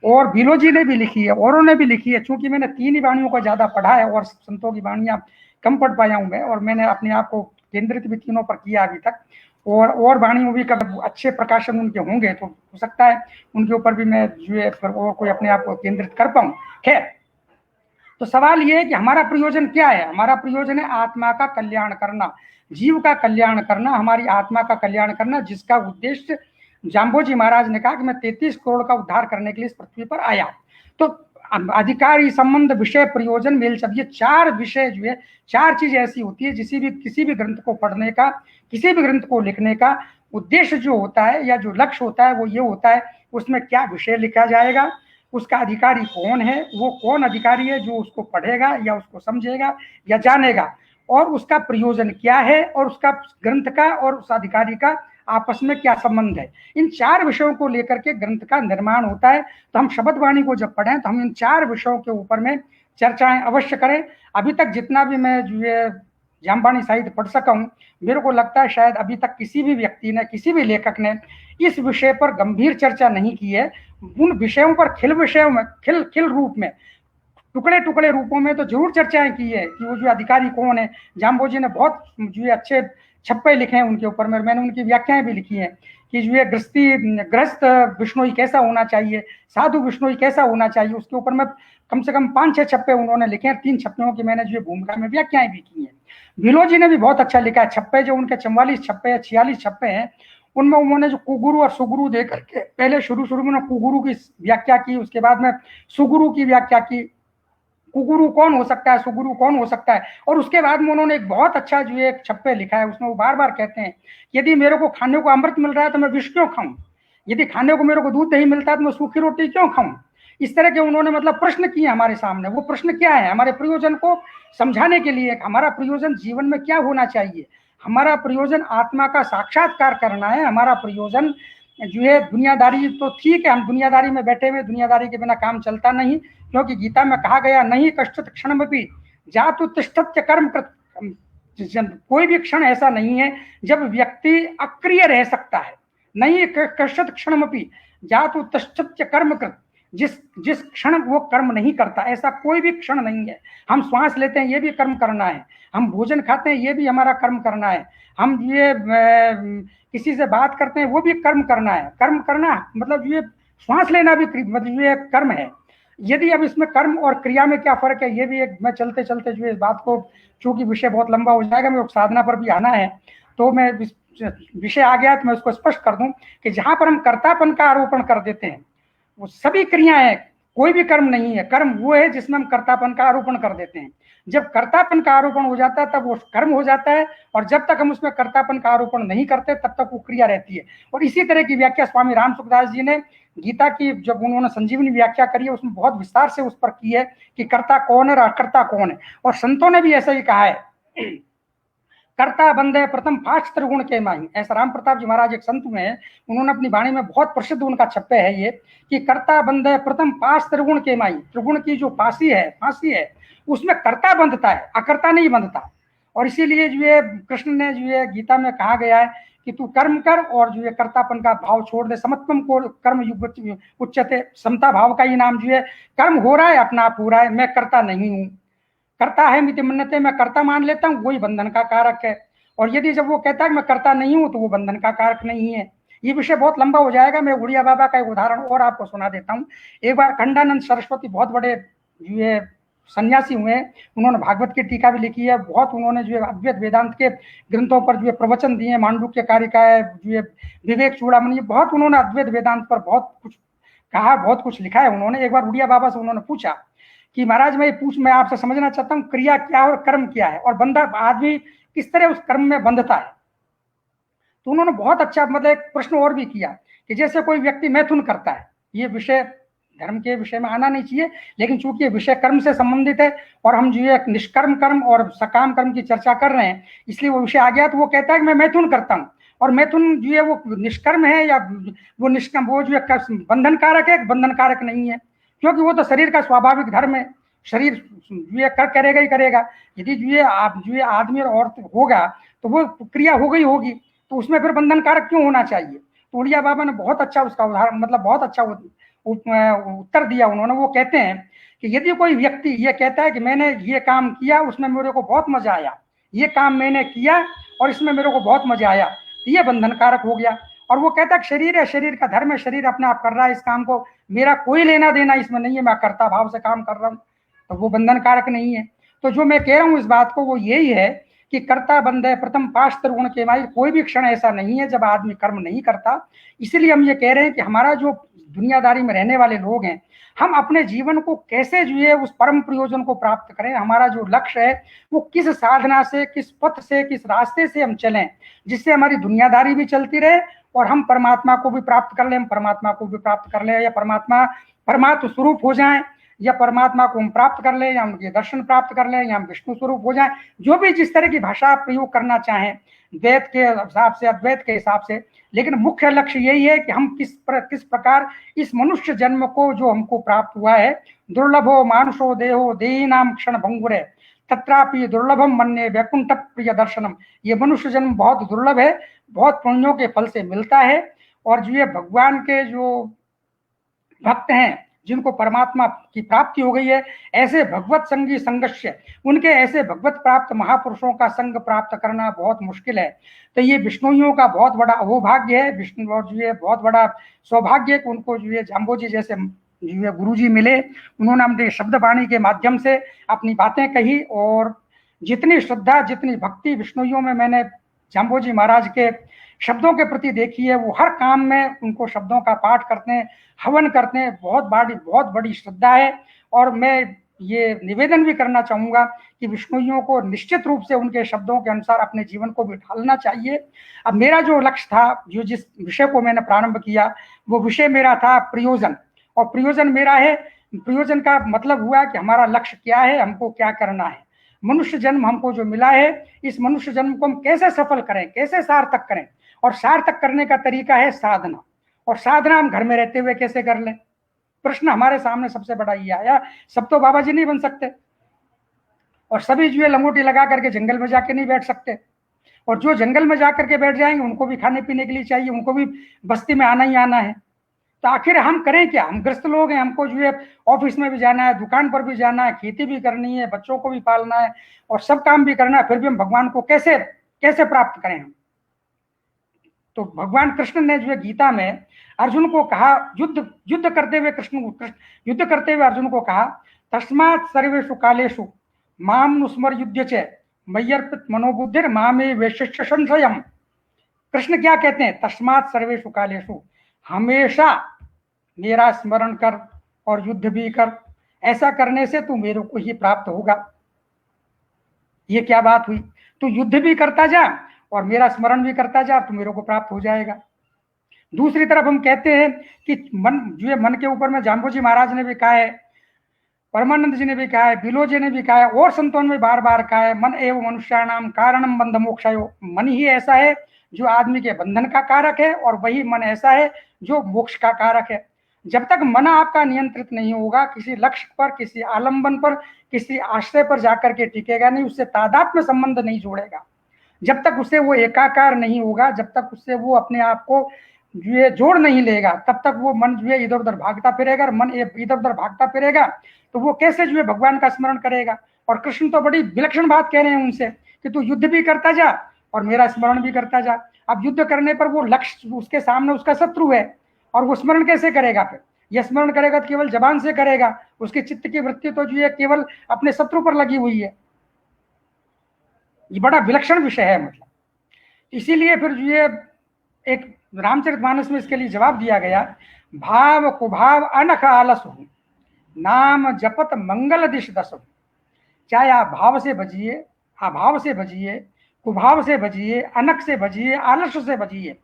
और भीलो जी ने भी लिखी है, औरों ने भी लिखी है। चूंकि मैंने 3 ही वाणियों को ज्यादा पढ़ा है और संतों की वाणियां कम पढ़ पाया हूं मैं, और मैंने अपने आप को केंद्रित भी तीनों पर किया अभी तक, और वाणियों भी कब अच्छे प्रकाशन उनके होंगे तो हो सकता है उनके ऊपर भी मैं जो है फिर और कोई अपने आप को केंद्रित कर पाऊं। खैर, तो सवाल ये है कि हमारा प्रयोजन क्या है। हमारा प्रयोजन है आत्मा का कल्याण करना, जीव का कल्याण करना, हमारी आत्मा का कल्याण करना, जिसका उद्देश्य जाम्बोजी महाराज ने कहा कि मैं 33 करोड़ का उद्धार करने के लिए इस पृथ्वी पर आया। तो अधिकारी संबंध विषय प्रयोजन मेल सब, ये 4 विषय जो है, 4 चीज ऐसी होती है किसी भी ग्रंथ को पढ़ने का, किसी भी ग्रंथ को लिखने का उद्देश्य जो होता है या जो लक्ष्य होता है वो ये होता है उसमें क्या विषय लिखा जाएगा, उसका अधिकारी कौन है, वो कौन अधिकारी है जो उसको पढ़ेगा या उसको समझेगा या जानेगा, और उसका प्रयोजन क्या है, और उसका ग्रंथ का और उस अधिकारी का आपस में क्या संबंध है। इन 4 विषयों को लेकर के ग्रंथ का निर्माण होता है। तो हम शब्द वाणी को जब पढ़ें तो हम इन 4 विषयों के ऊपर में चर्चाएं अवश्य करें। अभी तक जितना भी मैं जो है जामवाणी साहित्य पढ़ सका हूं, मेरे को लगता है शायद अभी तक किसी भी व्यक्ति ने, किसी भी लेखक ने इस विषय पर गंभीर चर्चा नहीं की है। उन विषयों पर खिल रूप में, टुकड़े टुकड़े रूपों में तो जरूर चर्चाएं की है कि वो जो अधिकारी कौन है। जाम्बोजी ने बहुत जो है अच्छे छप्पे लिखे हैं उनके ऊपर में, मैंने उनकी व्याख्याएं भी लिखी हैं कि जो है गृहस्थ विष्णुई कैसा होना चाहिए, साधु विष्णुई कैसा होना चाहिए, उसके ऊपर में कम से कम 5-6 छप्पे उन्होंने लिखे हैं। 3 छप्पों की मैंने जो है भूमिका में व्याख्याएं भी की हैं। भीलो जी ने भी बहुत अच्छा लिखा है छप्पे, जो उनके 44 छप्पे या 46 छप्पे हैं, उनमें उन्होंने जो कुगुरु और सुगुरु दे करके पहले शुरू में उन्होंने कुगुरु की व्याख्या की, उसके बाद में सुगुरु की व्याख्या की, कुगुरु कौन हो सकता है, सुगुरु कौन हो सकता है, और उसके बाद में उन्होंने एक बहुत अच्छा जो एक छप्पे लिखा है, उसमें वो बार बार कहते हैं यदि मेरे को खाने को अमृत मिल रहा है तो मैं विष क्यों खाऊं, यदि खाने को मेरे को दूध नहीं मिलता है तो मैं सूखी रोटी क्यों खाऊं। इस तरह के उन्होंने मतलब प्रश्न किए हमारे सामने। वो प्रश्न क्या है, हमारे प्रयोजन को समझाने के लिए, हमारा प्रयोजन जीवन में क्या होना चाहिए। हमारा प्रयोजन आत्मा का साक्षात्कार करना है। हमारा प्रयोजन जो है दुनियादारी तो ठीक है, हम दुनियादारी में बैठे हुए, दुनियादारी के बिना काम चलता नहीं, क्योंकि गीता में कहा गया नहीं कश्चित क्षणमपि जातु तिष्ठत्य कर्म कृत। कोई भी क्षण ऐसा नहीं है जब व्यक्ति अक्रिय रह सकता है। नहीं कश्चित क्षणमपि जातु तिष्ठत्य कर्म कृत। जिस जिस क्षण वो कर्म नहीं करता, ऐसा कोई भी क्षण नहीं है। हम श्वास लेते हैं, ये भी कर्म करना है। हम भोजन खाते हैं, ये भी हमारा कर्म करना है। हम ये किसी से बात करते हैं, वो भी कर्म करना है। कर्म करना मतलब ये श्वास लेना भी मतलब ये कर्म है। यदि अब इसमें कर्म और क्रिया में क्या फर्क है, ये भी एक, मैं चलते चलते जो इस बात को, चूंकि विषय बहुत लंबा हो जाएगा, मेरे को साधना पर भी आना है, तो मैं विषय आ गया तो मैं उसको स्पष्ट कर दूं कि जहां पर हम कर्तापन का आरोपण कर देते हैं, वो सभी क्रियाएं, कोई भी कर्म नहीं है। कर्म वो है जिसमें हम कर्तापन का आरोपण कर देते हैं। जब कर्तापन का आरोपण हो जाता है तब वो कर्म हो जाता है, और जब तक हम उसमें कर्तापन का आरोपण नहीं करते तब तक वो क्रिया रहती है। और इसी तरह की व्याख्या स्वामी राम सुखदास जी ने गीता की, जब उन्होंने संजीवनी व्याख्या करी है, उसमें बहुत विस्तार से उस पर की है कि कर्ता कौन है और अकर्ता कौन है। और संतों ने भी ऐसा ही कहा है, कर्ता बंदे प्रथम पांच त्रिगुण के माही। ऐसा राम प्रताप जी महाराज एक संत में, उन्होंने अपनी वाणी में बहुत प्रसिद्ध उनका छप्पे है ये, कि कर्ता बंदे प्रथम पांच त्रिगुण के माही। त्रिगुण की जो फांसी है उसमें कर्ता बंधता है, अकर्ता नहीं बंधता। और इसीलिए जो है कृष्ण ने जो है गीता में कहा गया है कि तू कर्म कर और जो है कर्तापन का भाव छोड़ दे। समत्वम को कर्म युग उच्चते, समता भाव का ही नाम जो है, कर्म हो रहा है अपना आप हो रहा है, मैं करता नहीं हूँ। करता है मिति मन्नते, मैं करता मान लेता हूँ, वही बंधन का कारक है। और यदि जब वो कहता है मैं करता नहीं हूँ, तो वो बंधन का कारक नहीं है। ये विषय बहुत लंबा हो जाएगा, मैं उड़िया बाबा का एक उदाहरण और आपको सुना देता हूँ। एक बार खंडानंद सरस्वती बहुत बड़े ये सन्यासी हुए, उन्होंने भागवत की टीका भी लिखी है, बहुत उन्होंने जो है अद्वैत वेदांत के ग्रंथों पर जो है प्रवचन दिए, मांडुक्य कारिका जो है विवेक चूड़ामणि, बहुत उन्होंने अद्वैत वेदांत पर बहुत कुछ कहा, बहुत कुछ लिखा है उन्होंने। एक बार उड़िया बाबा से उन्होंने पूछा कि महाराज मैं आपसे समझना चाहता हूँ क्रिया क्या है और कर्म क्या है, और बंदा आदमी किस तरह उस कर्म में बंधता है। तो उन्होंने बहुत अच्छा मतलब एक प्रश्न और भी किया कि जैसे कोई व्यक्ति मैथुन करता है, ये विषय धर्म के विषय में आना नहीं चाहिए, लेकिन चूंकि विषय कर्म से संबंधित है और हम जो है निष्कर्म कर्म और सकाम कर्म की चर्चा कर रहे हैं, इसलिए वो विषय आ गया। तो वो कहता है कि मैं मैथुन करता हूँ, और मैथुन जो है वो निष्कर्म है या वो निष्कर्म, वो जो है बंधन कारक है, बंधन कारक नहीं है, क्योंकि वो तो शरीर का स्वाभाविक धर्म है। शरीर जो है करेगा ही करेगा। यदि जो है आप जो है आदमी और औरत होगा तो वो क्रिया हो गई होगी, तो उसमें फिर बंधन कारक क्यों होना चाहिए। तो उड़िया बाबा ने बहुत अच्छा उसका उदाहरण, मतलब बहुत अच्छा उत्तर दिया उन्होंने। वो कहते हैं कि यदि कोई व्यक्ति ये कहता है कि मैंने ये काम किया, उसमें मेरे को बहुत मजा आया, ये काम मैंने किया और इसमें मेरे को बहुत मजा आया, तो ये बंधन कारक हो गया। और वो कहता है शरीर है, शरीर का धर्म है, शरीर अपने आप कर रहा है इस काम को, मेरा कोई लेना देना इसमें नहीं है, मैं कर्ता भाव से काम कर रहा हूँ, तो वो बंधन कारक नहीं है। तो जो मैं कह रहा हूँ इस बात को वो यही है कि कर्ता बंधे प्रथम पांच त्रिगुण के माई। कोई भी क्षण ऐसा नहीं है जब आदमी कर्म नहीं करता। इसलिए हम ये कह रहे हैं कि हमारा जो दुनियादारी में रहने वाले लोग हैं, हम अपने जीवन को कैसे जो है उस परम प्रयोजन को प्राप्त करें। हमारा जो लक्ष्य है वो किस साधना से, किस पथ से, किस रास्ते से हम चलें, जिससे हमारी दुनियादारी भी चलती रहे और हम परमात्मा को भी प्राप्त कर लें, हम परमात्मा को भी प्राप्त कर लें, या परमात्मा स्वरूप हो जाएं, या परमात्मा को हम प्राप्त कर लें, या उनके दर्शन प्राप्त कर लें, या हम विष्णु स्वरूप हो जाएं। जो भी जिस तरह की भाषा प्रयोग करना चाहें, द्वैत के हिसाब से, अद्वैत के हिसाब से, लेकिन मुख्य लक्ष्य यही है कि हम किस प्रकार इस मनुष्य जन्म को जो हमको प्राप्त हुआ है, दुर्लभो मानुषो देहो देहीनाम क्षण भंगुरे तत्रापि दुर्लभम मन्ये वैकुंठ प्रिय दर्शनम। ये मनुष्य जन्म बहुत दुर्लभ है, बहुत पुण्यों के फल से मिलता है। और जो ये भगवान के जो भक्त हैं, जिनको परमात्मा की प्राप्ति हो गई है, ऐसे भगवत संगी संगस्य, उनके ऐसे भगवत प्राप्त महापुरुषों का संग प्राप्त करना बहुत मुश्किल है। तो ये विष्णुइयों का बहुत बड़ा अहोभाग्य है, विष्णु और जो है बहुत बड़ा सौभाग्य है कि उनको जो है जाम्बोजी जैसे जो है गुरु जी मिले। उन्होंने अपने शब्द वाणी के माध्यम से अपनी बातें कही, और जितनी श्रद्धा, जितनी भक्ति विष्णुइयों में मैंने जाम्बोजी महाराज के शब्दों के प्रति देखी है, वो हर काम में उनको शब्दों का पाठ करते हैं, हवन करते हैं, बहुत बड़ी श्रद्धा है। और मैं ये निवेदन भी करना चाहूंगा कि विष्णुइयों को निश्चित रूप से उनके शब्दों के अनुसार अपने जीवन को भी ढालना चाहिए। अब मेरा जो लक्ष्य था, जो जिस विषय को मैंने प्रारंभ किया, वो विषय मेरा था प्रयोजन। और प्रयोजन मेरा है, प्रयोजन का मतलब हुआ कि हमारा लक्ष्य क्या है, हमको क्या करना है, मनुष्य जन्म हमको जो मिला है, इस मनुष्य जन्म को हम कैसे सफल करें, कैसे सार्थक करें। और सार्थक करने का तरीका है साधना। और साधना हम घर में रहते हुए कैसे कर लें। प्रश्न हमारे सामने सबसे बड़ा ये आया, सब तो बाबा जी नहीं बन सकते, और सभी जो है लंगोटी लगा करके जंगल में जाके नहीं बैठ सकते, और जो जंगल में जाकर के बैठ जाएंगे उनको भी खाने पीने के लिए चाहिए, उनको भी बस्ती में आना ही आना है। तो आखिर हम करें क्या? हम ग्रस्त लोग हैं, हमको जो है ऑफिस में भी जाना है, दुकान पर भी जाना है, खेती भी करनी है, बच्चों को भी पालना है और सब काम भी करना है, फिर भी हम भगवान को कैसे कैसे प्राप्त करें हम? तो भगवान कृष्ण ने जो है गीता में अर्जुन को कहा, युद्ध युद्ध करते हुए युद्ध करते हुए अर्जुन को कहा, तस्मात् सर्वेषु कालेषु माम नुस्मर युद्ध च मय्यर्पित मनोबुद्धिर मामे वेशिष्य संशयम। कृष्ण क्या कहते हैं? तस्मात् सर्वेषु कालेषु, हमेशा मेरा स्मरण कर और युद्ध भी कर, ऐसा करने से तू मेरे को ही प्राप्त होगा। ये क्या बात हुई? तू युद्ध भी करता जा और मेरा स्मरण भी करता जा, तो मेरे को प्राप्त हो जाएगा। दूसरी तरफ हम कहते हैं कि मन जो है, मन के ऊपर में जाम्बोजी महाराज ने भी कहा है, परमानंद जी ने भी कहा है, बिलो जी ने भी कहा है और संतों ने बार बार कहा है, मन एवं मनुष्याणाम कारणम बंध मोक्षायो। मन ही ऐसा है जो आदमी के बंधन का कारक है और वही मन ऐसा है जो मोक्ष का कारक है। जब तक मन आपका नियंत्रित नहीं होगा, किसी लक्ष्य पर, किसी आलंबन पर, किसी आश्रय पर जाकर के टिकेगा नहीं, उससे तादात्म्य संबंध नहीं जोड़ेगा, जब तक उससे वो एकाकार नहीं होगा, जब तक उससे वो अपने आप को जो है जोड़ नहीं लेगा, तब तक वो मन जो है इधर उधर भागता फिरेगा। मन इधर उधर भागता फिरेगा तो वो कैसे जो है भगवान का स्मरण करेगा? और कृष्ण तो बड़ी विलक्षण बात कह रहे हैं उनसे कि तू युद्ध भी करता जा और मेरा स्मरण भी करता जा। अब युद्ध करने पर वो लक्ष्य उसके सामने उसका शत्रु है और वो स्मरण कैसे करेगा? फिर यह स्मरण करेगा तो केवल जबान से करेगा, उसके चित्त की वृत्ति तो जो है केवल अपने शत्रु पर लगी हुई है। ये बड़ा विलक्षण विषय है। मतलब इसीलिए फिर जो है एक रामचरितमानस में इसके लिए जवाब दिया गया, भाव कुभाव अनख आलस हो, नाम जपत मंगल दिश दस हो। चाहे आप भाव से बजिए, अभाव से बजिए, कुभाव से बजिए, अनख से बजिए, आलस्य से बजिए,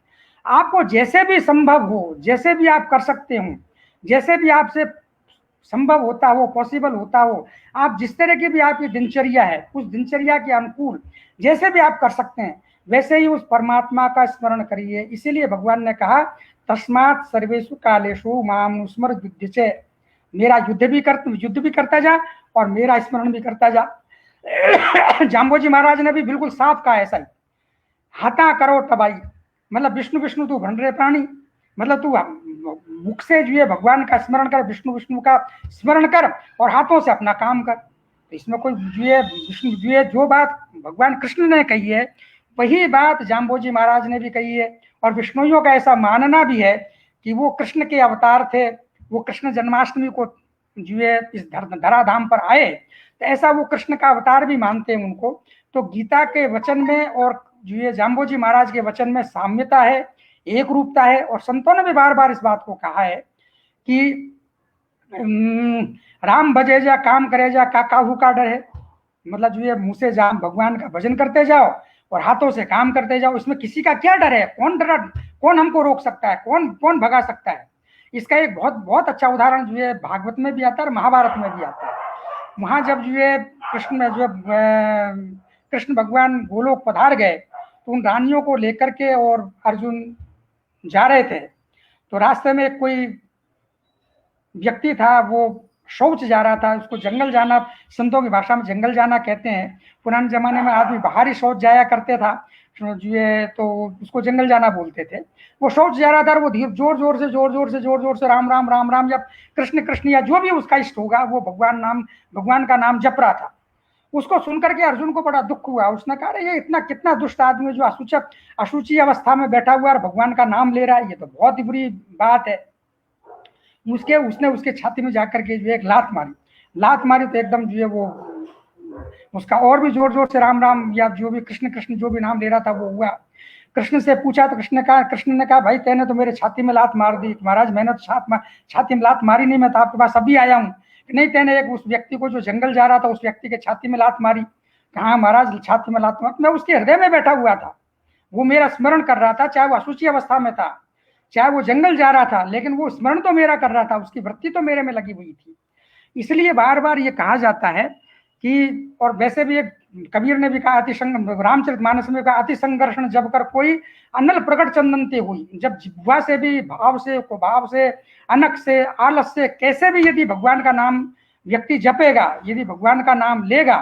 आपको जैसे भी संभव हो, जैसे भी आप कर सकते हो, जैसे भी आपसे संभव होता हो, पॉसिबल होता हो, आप जिस तरह की भी आपकी दिनचर्या है, उस दिनचर्या के अनुकूल जैसे भी आप कर सकते हैं, वैसे ही उस परमात्मा का स्मरण करिए। इसीलिए भगवान ने कहा, तस्मात् सर्वेषु कालेषु माम स्मर युद्ध से, मेरा युद्ध भी करता जा और मेरा स्मरण भी करता जा। जाम्बोजी महाराज ने भी बिल्कुल साफ कहा ऐसा ही, हता करो तबाई, मतलब विष्णु विष्णु तू भंडरे प्राणी, मतलब तू मुख से जो है भगवान का स्मरण कर, विष्णु विष्णु का स्मरण कर और हाथों से अपना काम कर। तो इसमें कोई जो है विष्णु जो है, जो बात भगवान कृष्ण ने कही है वही बात जाम्बोजी महाराज ने भी कही है। और विष्णुइयों का ऐसा मानना भी है कि वो कृष्ण के अवतार थे, वो कृष्ण जन्माष्टमी को जो है इस धराधाम पर आए, तो ऐसा वो कृष्ण का अवतार भी मानते हैं उनको। तो गीता के वचन में और जो है जाम्बोजी महाराज के वचन में साम्यता है, एक रूपता है। और संतों ने भी बार बार इस बात को कहा है कि राम भजे जा काम करे जा काहू का डर है, मतलब जो है मुंह से जाम भगवान का भजन करते जाओ और हाथों से काम करते जाओ, इसमें किसी का क्या डर है? कौन हमको रोक सकता है? कौन भगा सकता है? इसका एक बहुत बहुत अच्छा उदाहरण जो है भागवत में भी आता है और महाभारत में भी आता है। वहां जब जो है कृष्ण भगवान गोलोक पधार गए तो उन रानियों को लेकर के और अर्जुन जा रहे थे, तो रास्ते में कोई व्यक्ति था, वो शौच जा रहा था, उसको जंगल जाना, संतों की भाषा में जंगल जाना कहते हैं। पुराने जमाने में आदमी बाहर ही शौच जाया करते था जो है, तो उसको जंगल जाना बोलते थे। वो शौच जा रहा था और वो जोर जोर से राम राम राम राम, जब कृष्ण कृष्ण या जो भी उसका इष्ट होगा वो भगवान का नाम जप रहा था। उसको सुनकर के अर्जुन को बड़ा दुख हुआ। उसने कहा, ये इतना कितना दुष्ट आदमी जो अशुचि अवस्था में बैठा हुआ है और भगवान का नाम ले रहा है, ये तो बहुत ही बुरी बात है। उसने उसके छाती में जाकर के जो एक लात मारी तो एकदम जो है वो उसका और भी जोर जोर से राम राम या जो भी कृष्ण कृष्ण जो भी नाम ले रहा था वो हुआ। कृष्ण से पूछा तो कृष्ण ने कहा, भाई तेने तो मेरे छाती में लात मार दी। महाराज मैंने तो छाती में लात मारी नहीं, मैं तो आपके पास अभी आया हूँ। नहीं, तेने एक उस व्यक्ति को जो जंगल जा रहा था उस व्यक्ति के छाती में लात मारी। कहा महाराज छाती में लात मारी? मैं उसके हृदय में बैठा हुआ था, वो मेरा स्मरण कर रहा था, चाहे वो अशुचि अवस्था में था, चाहे वो जंगल जा रहा था, लेकिन वो स्मरण तो मेरा कर रहा था, उसकी वृत्ति तो मेरे में लगी हुई थी। इसलिए बार बार ये कहा जाता है कि, और वैसे भी एक कबीर ने भी कहा, रामचरितमानस में कहा, अति संघर्षण जब कर कोई अनल प्रकट चंदनते हुई। जब जिह्वा से भी भाव से, कुभाव से, अनख से, आलस से, कैसे भी यदि भगवान का नाम व्यक्ति जपेगा, यदि भगवान का नाम लेगा,